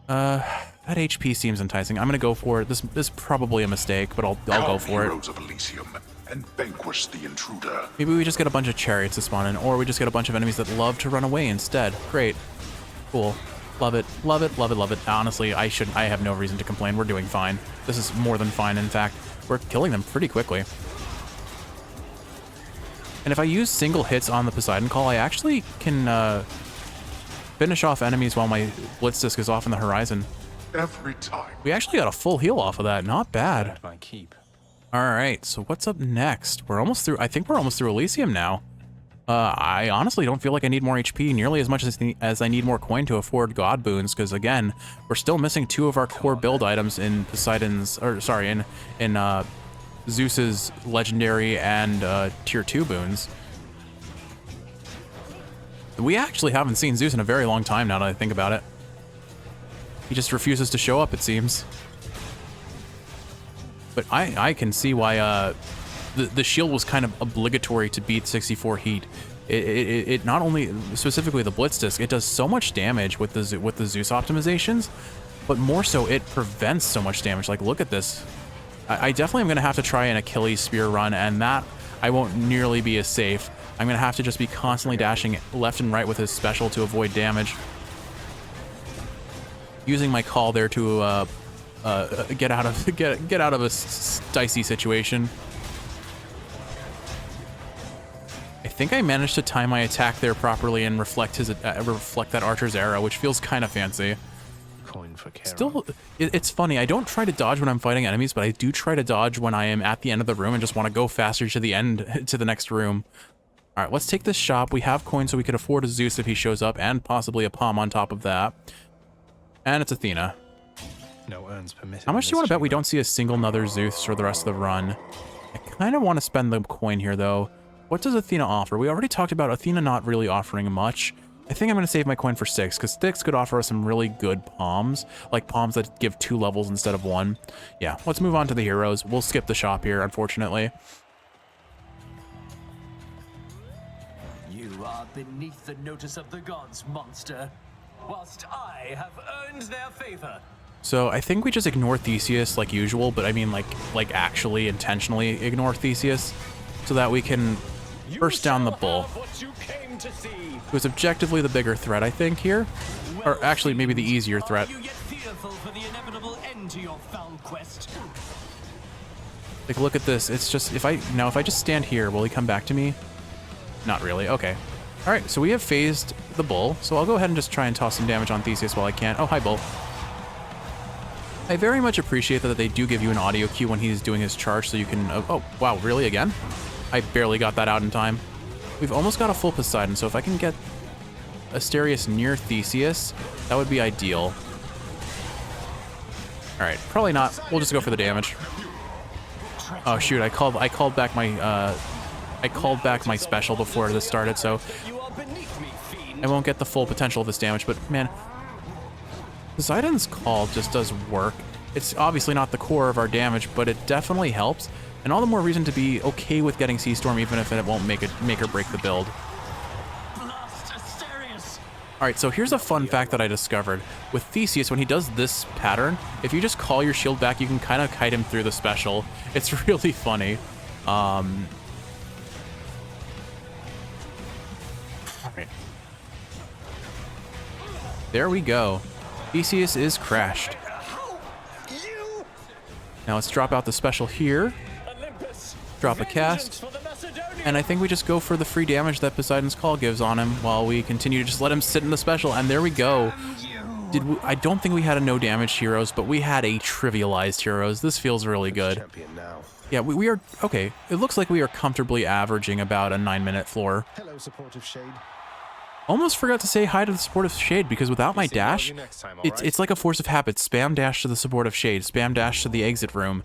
That HP seems enticing. I'm gonna go for it. This is probably a mistake, but I'll go for it. Heroes of Elysium and vanquish the intruder. Maybe we just get a bunch of chariots to spawn in, or we just get a bunch of enemies that love to run away instead. Great, cool, love it, love it, love it, love it. Honestly, I have no reason to complain. We're doing fine. This is more than fine. In fact, we're killing them pretty quickly. And if I use single hits on the Poseidon call, I actually can finish off enemies while my Blitz Disc is off in the horizon. Every time. We actually got a full heal off of that. Not bad. My keep. All right, so what's up next? We're almost through. I think we're almost through Elysium now. I honestly don't feel like I need more HP nearly as much as I need more coin to afford God boons, because again, we're still missing 2 of our core build items in Poseidon's, or sorry, in Zeus's legendary and tier 2 boons. We actually haven't seen Zeus in a very long time now that I think about it. He just refuses to show up, it seems. But I can see why the shield was kind of obligatory to beat 64 heat. It not only, specifically the Blitz Disc, it does so much damage with the Zeus optimizations, but more so it prevents so much damage. Like, look at this. I definitely am going to have to try an Achilles spear run, and that I won't nearly be as safe. I'm going to have to just be constantly dashing left and right with his special to avoid damage. Using my call there to get out of a dicey situation. I think I managed to time my attack there properly and reflect that archer's arrow, which feels kind of fancy. Coin for Charon. Still, it's funny. I don't try to dodge when I'm fighting enemies, but I do try to dodge when I am at the end of the room and just want to go faster to the end, to the next room. All right, let's take this shop. We have coins, so we could afford a Zeus if he shows up, and possibly a Palm on top of that. And it's Athena. No urns permitted. How much do you want to bet we don't see a single another Zeus for the rest of the run? I kind of want to spend the coin here, though. What does Athena offer? We already talked about Athena not really offering much. I think I'm going to save my coin for Styx, because Styx could offer us some really good palms, like palms that give 2 levels instead of 1. Yeah, let's move on to the heroes. We'll skip the shop here, unfortunately. You are beneath the notice of the gods, monster, whilst I have earned their favor. So I think we just ignore Theseus like usual, but I mean like actually intentionally ignore Theseus so that we can burst down the bull. It was objectively the bigger threat, I think, here. Or actually, maybe the easier threat. Like, look at this. It's just, if I just stand here, will he come back to me? Not really. Okay. All right, so we have phased the bull. So I'll go ahead and just try and toss some damage on Theseus while I can. Oh, hi, bull. I very much appreciate that they do give you an audio cue when he's doing his charge so you can... Oh, wow, really, again? I barely got that out in time. We've almost got a full Poseidon, so if I can get Asterius near Theseus, that would be ideal. All right, probably not. We'll just go for the damage. Oh shoot! I called back my special before this started, so I won't get the full potential of this damage. But man, Poseidon's call just does work. It's obviously not the core of our damage, but it definitely helps. And all the more reason to be okay with getting Sea Storm, even if it won't make or break the build. All right, so here's a fun fact that I discovered. With Theseus, when he does this pattern, if you just call your shield back, you can kind of kite him through the special. It's really funny. All right. There we go. Theseus is crashed. Now let's drop out the special here. Drop a cast, and I think we just go for the free damage that Poseidon's Call gives on him while we continue to just let him sit in the special, and there we go. I don't think we had a no damage heroes, but we had a trivialized heroes. This feels really good. Yeah, we are, okay, it looks like we are comfortably averaging about a 9-minute floor. Hello, supportive shade. Almost forgot to say hi to the supportive shade, because without my dash, it's like a force of habit. Spam dash to the supportive shade, spam dash to the exit room.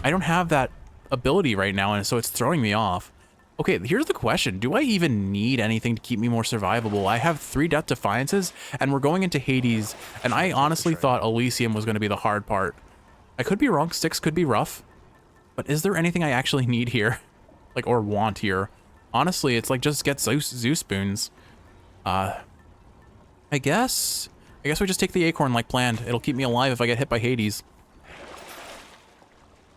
I don't have that ability right now, and so it's throwing me off. Okay, here's the question. Do I even need anything to keep me more survivable? I have 3 Death Defiances, and we're going into Hades, and I honestly thought Elysium was going to be the hard part. I could be wrong. Styx could be rough, but is there anything I actually need here? Like, or want here? Honestly, it's like, just get Zeus spoons. I guess we just take the acorn like planned. It'll keep me alive if I get hit by Hades.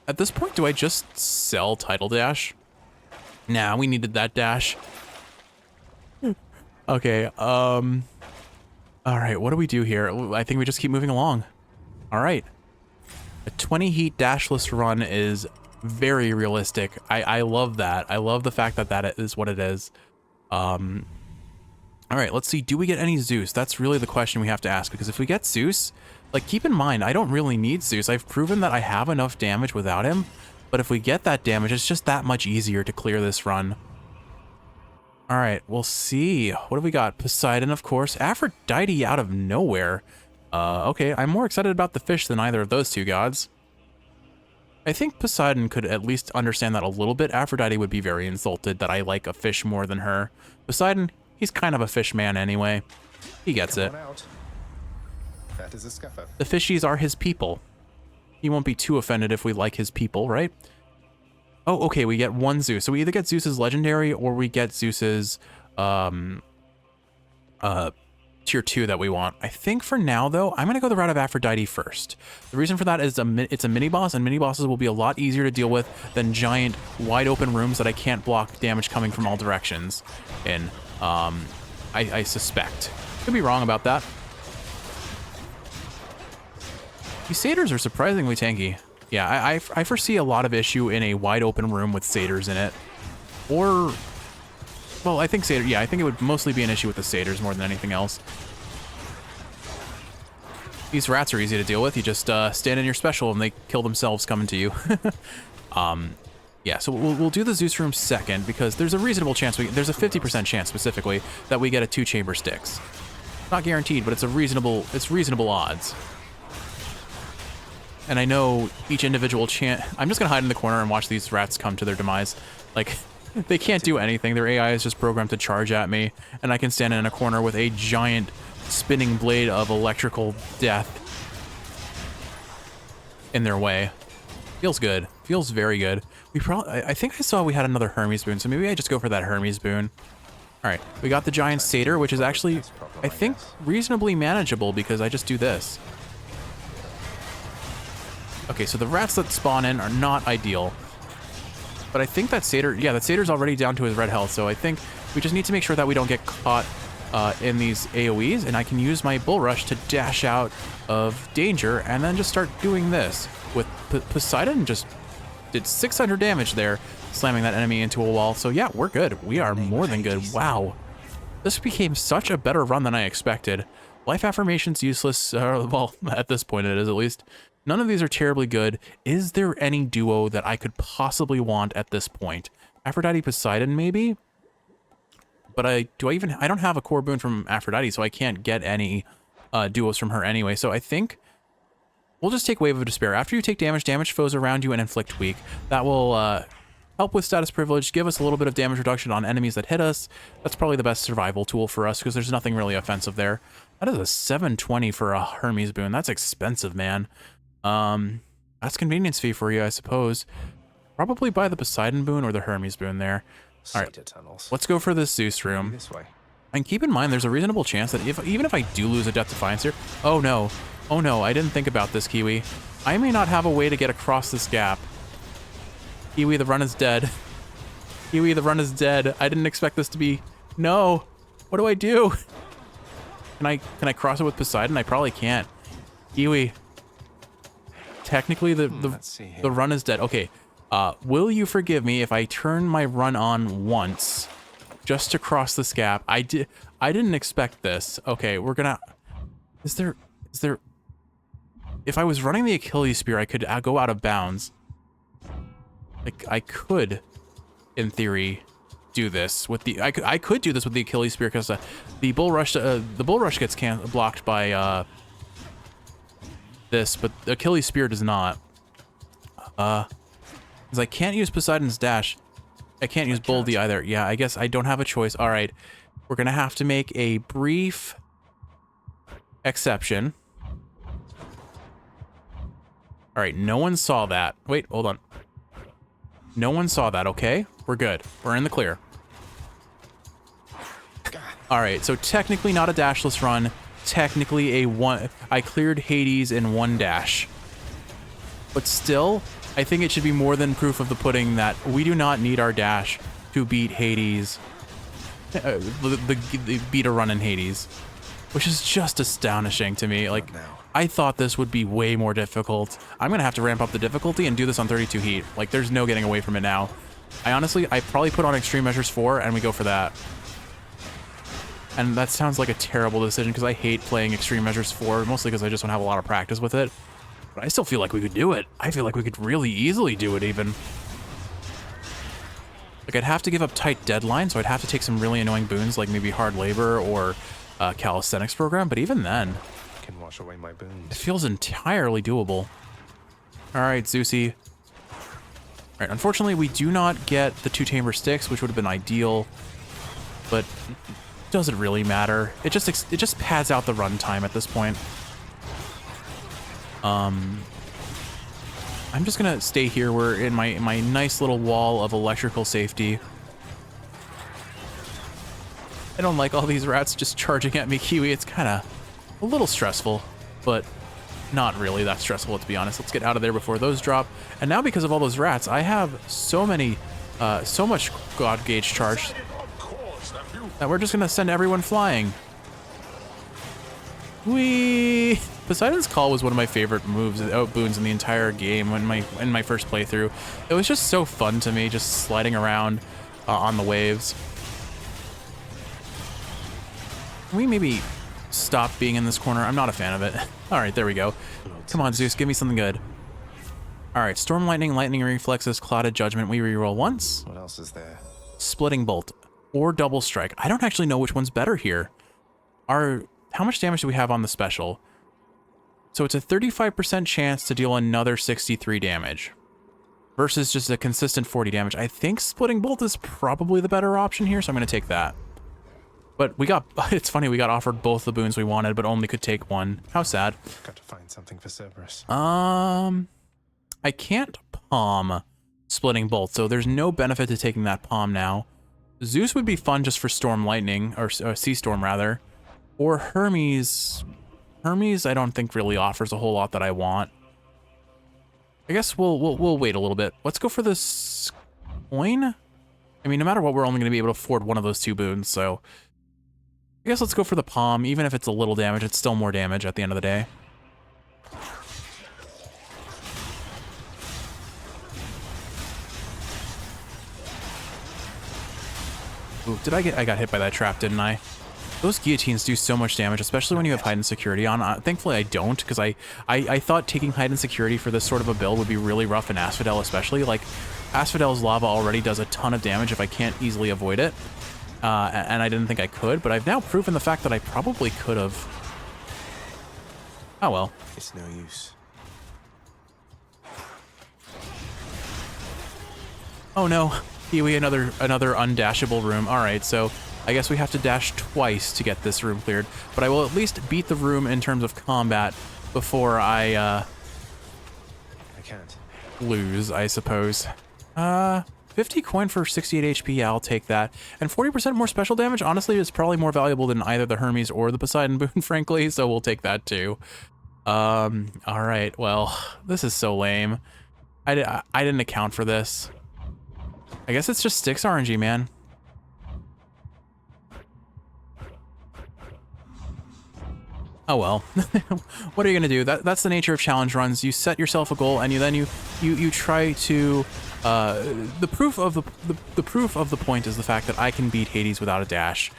At this point, do I just sell Tidal Dash? Nah, we needed that dash. Okay, all right, what do we do here? I think we just keep moving along. All right. A 20 heat dashless run is very realistic. I love that. I love the fact that that is what it is. All right, let's see. Do we get any Zeus? That's really the question we have to ask, because if we get Zeus, like, keep in mind, I don't really need Zeus. I've proven that I have enough damage without him, but if we get that damage, it's just that much easier to clear this run. All right, we'll see. What have we got? Poseidon, of course. Aphrodite out of nowhere. Okay, I'm more excited about the fish than either of those 2 gods. I think Poseidon could at least understand that a little bit. Aphrodite would be very insulted that I like a fish more than her. Poseidon, He's kind of a fish man anyway. He gets it. Come on out. That is a scuffer. The fishies are his people. He won't be too offended if we like his people, right? Oh, okay, we get one Zeus. So we either get Zeus's legendary or we get Zeus's tier 2 that we want. I think for now, though, I'm going to go the route of Aphrodite first. The reason for that is it's a mini-boss, and mini-bosses will be a lot easier to deal with than giant, wide-open rooms that I can't block damage coming from all directions in. I suspect. Could be wrong about that. These satyrs are surprisingly tanky. Yeah, I foresee a lot of issue in a wide-open room with satyrs in it. Or... well, I think satyr. Yeah, I think it would mostly be an issue with the satyrs more than anything else. These rats are easy to deal with. You just stand in your special and they kill themselves coming to you. Yeah, so we'll do the Zeus room second because there's a reasonable chance there's a 50% chance specifically that we get a 2-chamber Styx. Not guaranteed, but it's reasonable odds. And I know each individual chance. I'm just gonna hide in the corner and watch these rats come to their demise. Like. They can't do anything. Their AI is just programmed to charge at me, and I can stand in a corner with a giant spinning blade of electrical death in their way. Feels good. Feels very good. I think I saw we had another Hermes boon, so maybe I just go for that Hermes boon. All right, we got the giant satyr, which is actually, I think, reasonably manageable because I just do this. Okay, so the rats that spawn in are not ideal. But I think that satyr, yeah, that satyr's already down to his red health, so I think we just need to make sure that we don't get caught in these AoEs, and I can use my bull rush to dash out of danger and then just start doing this. With Poseidon just did 600 damage there, slamming that enemy into a wall. So yeah, we're good. We are more than good. Wow. This became such a better run than I expected. Life affirmation's useless. Well, at this point it is at least. None of these are terribly good. Is there any duo that I could possibly want at this point? Aphrodite Poseidon, maybe? But I don't have a core boon from Aphrodite, so I can't get any duos from her anyway. So I think we'll just take Wave of Despair. After you take damage, damage foes around you and inflict weak. That will help with status privilege, give us a little bit of damage reduction on enemies that hit us. That's probably the best survival tool for us because there's nothing really offensive there. That is a 720 for a Hermes boon. That's expensive, man. That's convenience fee for you, I suppose. Probably buy the Poseidon boon or the Hermes boon there. All right, let's go for this Zeus room. This way. And keep in mind, there's a reasonable chance that even if I do lose a Death Defiance here, oh no, I didn't think about this, Kiwi. I may not have a way to get across this gap. Kiwi, the run is dead. Kiwi, the run is dead. I didn't expect this to be. No, what do I do? Can I cross it with Poseidon? I probably can't. Kiwi. Technically, the run is dead. Okay, will you forgive me if I turn my run on once, just to cross this gap? I didn't expect this. Okay, we're gonna. Is there? If I was running the Achilles spear, I could go out of bounds. Like I could, in theory, do this with the. I could do this with the Achilles spear because the bull rush gets blocked by this, but the Achilles spear does not. Because I can't use Poseidon's dash. I can't use Boldy either. Yeah, I guess I don't have a choice. All right, we're gonna have to make a brief exception. All right, no one saw that. Wait, hold on. No one saw that, okay? We're good. We're in the clear. All right, so technically not a dashless run. Technically I cleared Hades in one dash. But still, I think it should be more than proof of the pudding that we do not need our dash to beat Hades. Beat a run in Hades. Which is just astonishing to me. Like, I thought this would be way more difficult. I'm gonna have to ramp up the difficulty and do this on 32 heat. Like, there's no getting away from it now. I probably put on Extreme Measures 4 and we go for that. And that sounds like a terrible decision because I hate playing Extreme Measures 4, mostly because I just don't have a lot of practice with it. But I still feel like we could do it. I feel like we could really easily do it even. Like, I'd have to give up tight deadlines, so I'd have to take some really annoying boons like maybe Hard Labor or Calisthenics program, but even then, Can wash away my boons. it feels entirely doable. All right, Zeusy. All right, unfortunately, we do not get the 2-chamber Styx, which would have been ideal, but doesn't really matter. It just pads out the runtime at this point. I'm just gonna stay here. We're in my nice little wall of electrical safety. I don't like all these rats just charging at me, Kiwi. It's kind of a little stressful, but not really that stressful, to be honest. Let's get out of there before those drop. And now because of all those rats, I have so much God Gauge charged that we're just gonna send everyone flying. Whee! Poseidon's Call was one of my favorite moves, boons in the entire game in my first playthrough. It was just so fun to me, just sliding around on the waves. Can we maybe stop being in this corner? I'm not a fan of it. All right, there we go. Come on, Zeus, give me something good. All right, Storm Lightning, Lightning Reflexes, Clouded Judgment. We reroll once. What else is there? Splitting Bolt or Double Strike. I don't actually know which one's better here. How much damage do we have on the special? So it's a 35% chance to deal another 63 damage versus just a consistent 40 damage. I think Splitting Bolt is probably the better option here, so I'm going to take that. But it's funny, we got offered both the boons we wanted, but only could take one. How sad. Got to find something for Cerberus. I can't palm Splitting Bolt, so there's no benefit to taking that palm now. Zeus would be fun just for Storm Lightning, or Sea Storm rather. Or Hermes. Hermes I don't think really offers a whole lot that I want. I guess we'll wait a little bit. Let's go for this coin. I mean, no matter what, we're only going to be able to afford one of those two boons, so I guess let's go for the palm. Even if it's a little damage, it's still more damage at the end of the day. Ooh, I got hit by that trap, didn't I? Those guillotines do so much damage, especially when you have hide and security on. Thankfully I don't, because I thought taking hide and security for this sort of a build would be really rough in Asphodel especially. Like, Asphodel's lava already does a ton of damage if I can't easily avoid it. And I didn't think I could, but I've now proven the fact that I probably could have. Oh well. It's no use. Oh no, Kiwi, another undashable room. All right, so I guess we have to dash twice to get this room cleared, but I will at least beat the room in terms of combat before I can't lose, I suppose. 50 coin for 68 HP, yeah, I'll take that. And 40% more special damage, honestly, is probably more valuable than either the Hermes or the Poseidon boon, frankly, so we'll take that too. All right, well, this is so lame. I didn't account for this. I guess it's just Styx RNG, man. Oh well. What are you gonna do? That's the nature of challenge runs. You set yourself a goal and you try to the proof of the point is the fact that I can beat Hades without a dash,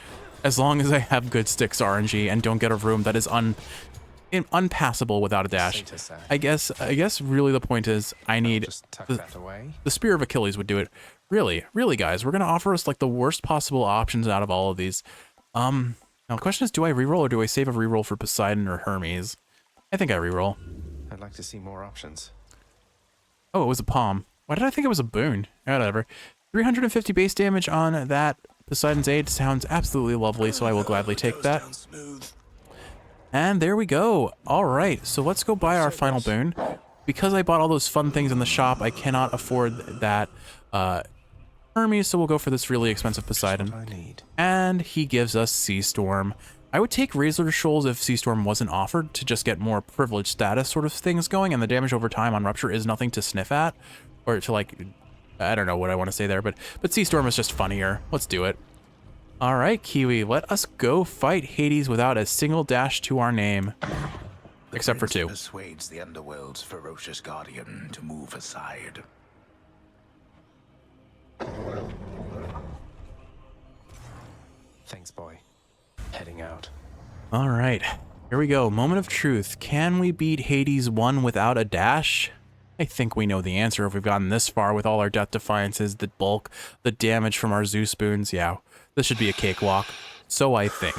as long as I have good Styx RNG and don't get a room that is unpassable without a dash. I guess really the point is I need just tuck that away. The Spear of Achilles would do it. Really guys, we're gonna offer us like the worst possible options out of all of these. Now the question is, do I reroll or do I save a reroll for Poseidon or Hermes? I think I reroll. I'd like to see more options. Oh, it was a palm. Why did I think it was a boon? Whatever. 350 base damage on that Poseidon's Aid sounds absolutely lovely, so I will gladly take that. And there we go. All right, so let's go buy our final boon. Because I bought all those fun things in the shop, I cannot afford that Hermes, so we'll go for this really expensive Poseidon. And he gives us Sea Storm. I would take Razor Shoals if Sea Storm wasn't offered to just get more privileged status sort of things going, and the damage over time on Rupture is nothing to sniff at, or to like, I don't know what I want to say there, but Sea Storm is just funnier. Let's do it. All right, Kiwi, let us go fight Hades without a single dash to our name. Except for two. Persuades the underworld's ferocious guardian to move aside. Thanks, boy. Heading out. All right, here we go. Moment of truth. Can we beat Hades 1 without a dash? I think we know the answer if we've gotten this far with all our Death Defiances, the bulk, the damage from our Zeus boons. Yeah, this should be a cakewalk. So I think.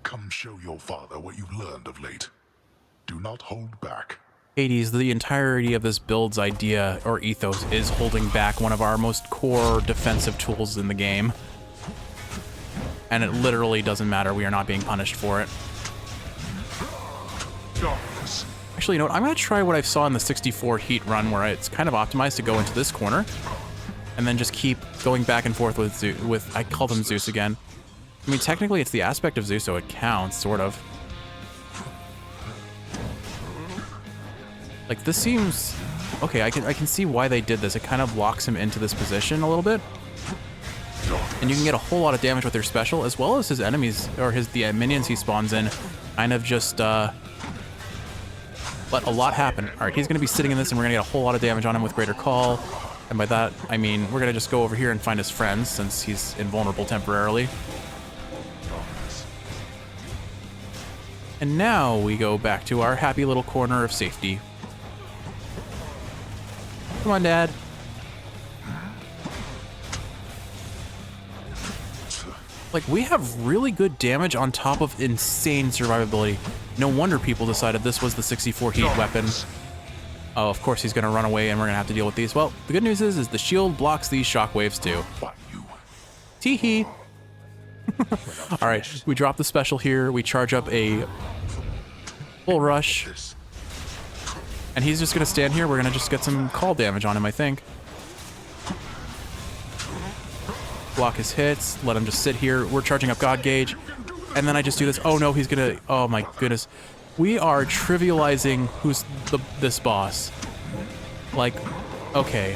Come show your father what you've learned of late. Do not hold back. Hades, the entirety of this build's idea or ethos is holding back one of our most core defensive tools in the game. And it literally doesn't matter. We are not being punished for it. Actually, you know what? I'm going to try what I saw in the 64 heat run where it's kind of optimized to go into this corner and then just keep going back and forth with I call them Zeus again. I mean, technically it's the aspect of Zeus, so it counts, sort of. Like, this seems... Okay, I can see why they did this. It kind of locks him into this position a little bit. And you can get a whole lot of damage with your special, as well as his enemies, or the minions he spawns in, kind of just, let a lot happen. Alright, he's going to be sitting in this, and we're going to get a whole lot of damage on him with Greater Call. And by that, I mean, we're going to just go over here and find his friends, since he's invulnerable temporarily. And now we go back to our happy little corner of safety. Come on, Dad. Like, we have really good damage on top of insane survivability. No wonder people decided this was the 64 heat weapon. Oh, of course he's gonna run away and we're gonna have to deal with these. Well, the good news is the shield blocks these shockwaves too. Tee-hee. Alright, we drop the special here. We charge up a full rush. And he's just gonna stand here. We're gonna just get some call damage on him, I think. Block his hits, let him just sit here. We're charging up God Gauge, and then I just do this. Oh no, he's gonna, oh my goodness. We are trivializing this boss. Like, okay.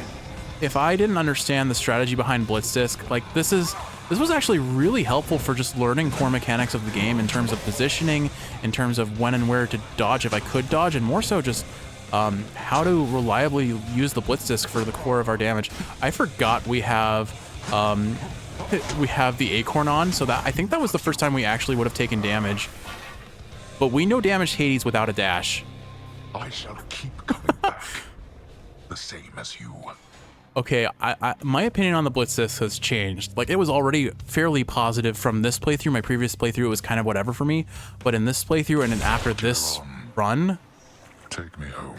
If I didn't understand the strategy behind Blitzdisc, like this was actually really helpful for just learning core mechanics of the game in terms of positioning, in terms of when and where to dodge if I could dodge, and more so just how to reliably use the Blitzdisc for the core of our damage. I forgot we have the Acorn on, so that I think that was the first time we actually would have taken damage. But we no damage Hades without a dash. I shall keep coming back. The same as you. Okay, my opinion on the Blitzdisc has changed. Like, it was already fairly positive from this playthrough. My previous playthrough, it was kind of whatever for me. But in this playthrough and then after this run, take me home.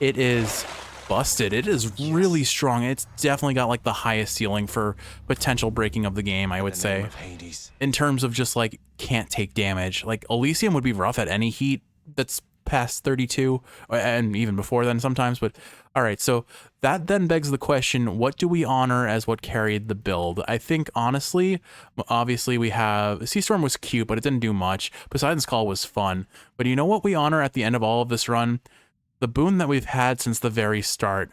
It is busted. It is really strong. It's definitely got like the highest ceiling for potential breaking of the game, I would say. In terms of just like can't take damage. Like Elysium would be rough at any heat that's past 32 and even before then sometimes, but all right, so that then begs the question, what do we honor as what carried the build? I think honestly, obviously we have Sea Storm was cute, but it didn't do much. Poseidon's Call was fun, but you know what we honor at the end of all of this run? The boon that we've had since the very start.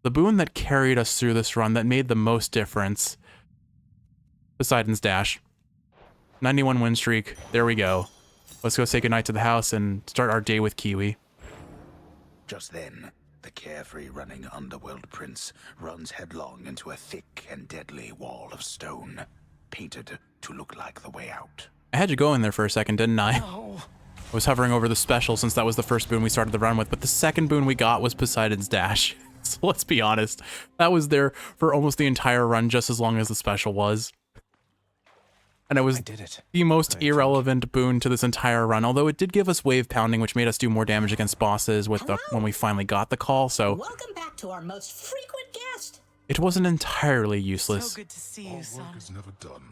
The boon that carried us through this run, that made the most difference. Poseidon's Dash. 91 win streak. There we go. Let's go say goodnight to the house and start our day with Kiwi. Just then, the carefree running underworld prince runs headlong into a thick and deadly wall of stone, painted to look like the way out. I had you go in there for a second, didn't I? I was hovering over the special since that was the first boon we started the run with, but the second boon we got was Poseidon's Dash. So let's be honest, that was there for almost the entire run, just as long as the special was. And it was the most irrelevant boon to this entire run, although it did give us wave pounding, which made us do more damage against bosses with when we finally got the call, so... Welcome back to our most frequent guest. It wasn't entirely useless. So good to see you, son. Work is never done.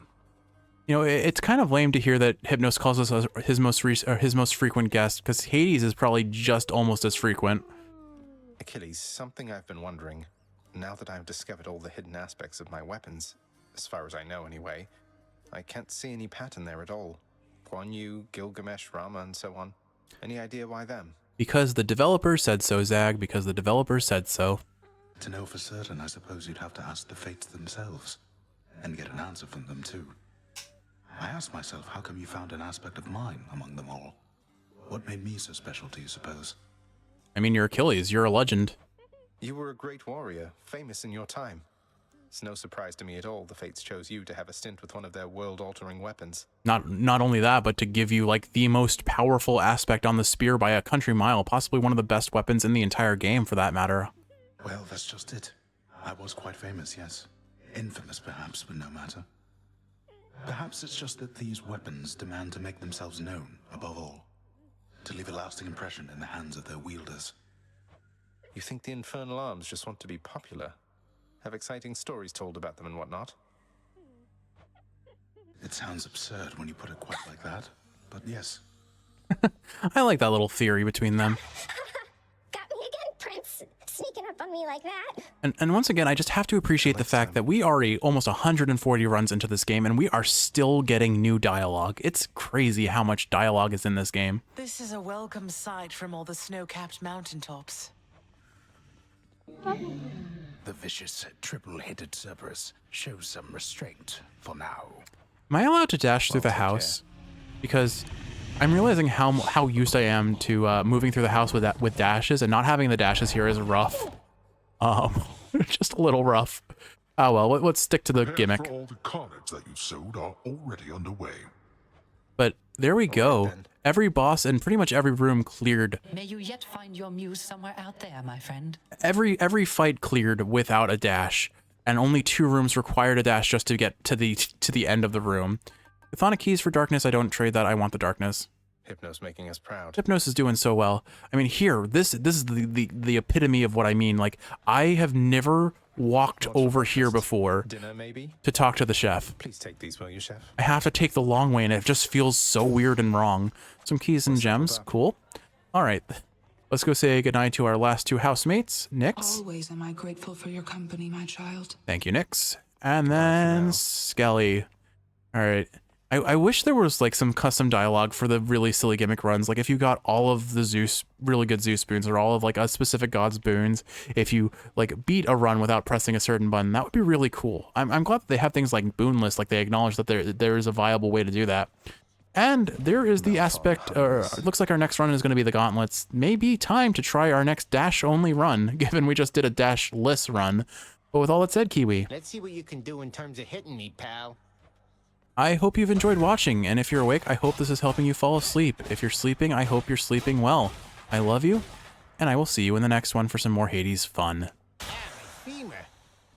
You know, it's kind of lame to hear that Hypnos calls us his most frequent guest, because Hades is probably just almost as frequent. Achilles, something I've been wondering, now that I've discovered all the hidden aspects of my weapons, as far as I know anyway, I can't see any pattern there at all. Guan Yu, Gilgamesh, Rama, and so on. Any idea why them? Because the developer said so, Zag, because the developer said so. To know for certain, I suppose you'd have to ask the fates themselves, and get an answer from them too. I asked myself, how come you found an aspect of mine among them all? What made me so special to you, suppose? I mean, you're Achilles, you're a legend. You were a great warrior, famous in your time. It's no surprise to me at all the fates chose you to have a stint with one of their world-altering weapons. Not only that, but to give you like the most powerful aspect on the spear by a country mile, possibly one of the best weapons in the entire game for that matter. Well, that's just it. I was quite famous, yes. Infamous perhaps, but no matter. Perhaps it's just that these weapons demand to make themselves known, above all. To leave a lasting impression in the hands of their wielders. You think the infernal arms just want to be popular? Have exciting stories told about them and whatnot? It sounds absurd when you put it quite like that, but yes. I like that little theory between them. Got me again, Prince. Sneaking up on me like that. And once again, I just have to appreciate the fact that we are almost 140 runs into this game, and we are still getting new dialogue. It's crazy how much dialogue is in this game. This is a welcome sight from all the snow-capped mountaintops. The vicious triple-headed Cerberus shows some restraint for now. Am I allowed to dash through the house? Because I'm realizing how used I am to moving through the house with dashes, and not having the dashes here is rough. Just a little rough. Oh well, let's stick to the gimmick. For all the carnage that you sowed are already underway. But there we go. Every boss and pretty much every room cleared. May you yet find your muse somewhere out there, my friend. Every fight cleared without a dash, and only 2 rooms required a dash just to get to the end of the room. Chthonic keys for darkness, I don't trade that. I want the darkness. Hypno's making us proud. Hypnos is doing so well. I mean, here, this is the epitome of what I mean. Like, I have never walked over here before Dinner, maybe? to talk to the chef. Please take these, will you, chef? I have to take the long way, and it just feels so weird and wrong. Some keys and gems. Cool. All right. Let's go say goodnight to our last 2 housemates. Nyx. Always am I grateful for your company, my child. Thank you, Nyx. And then Skelly. All right. I wish there was like some custom dialogue for the really silly gimmick runs. Like if you got all of the Zeus, really good Zeus boons, or all of like a specific god's boons, if you like beat a run without pressing a certain button, that would be really cool. I'm glad that they have things like boon lists, like they acknowledge that there is a viable way to do that. And there is the aspect, it looks like our next run is going to be the gauntlets. Maybe time to try our next dash only run, given we just did a dash-less run. But with all that said, Kiwi, let's see what you can do in terms of hitting me, pal. I hope you've enjoyed watching, and if you're awake, I hope this is helping you fall asleep. If you're sleeping, I hope you're sleeping well. I love you, and I will see you in the next one for some more Hades fun.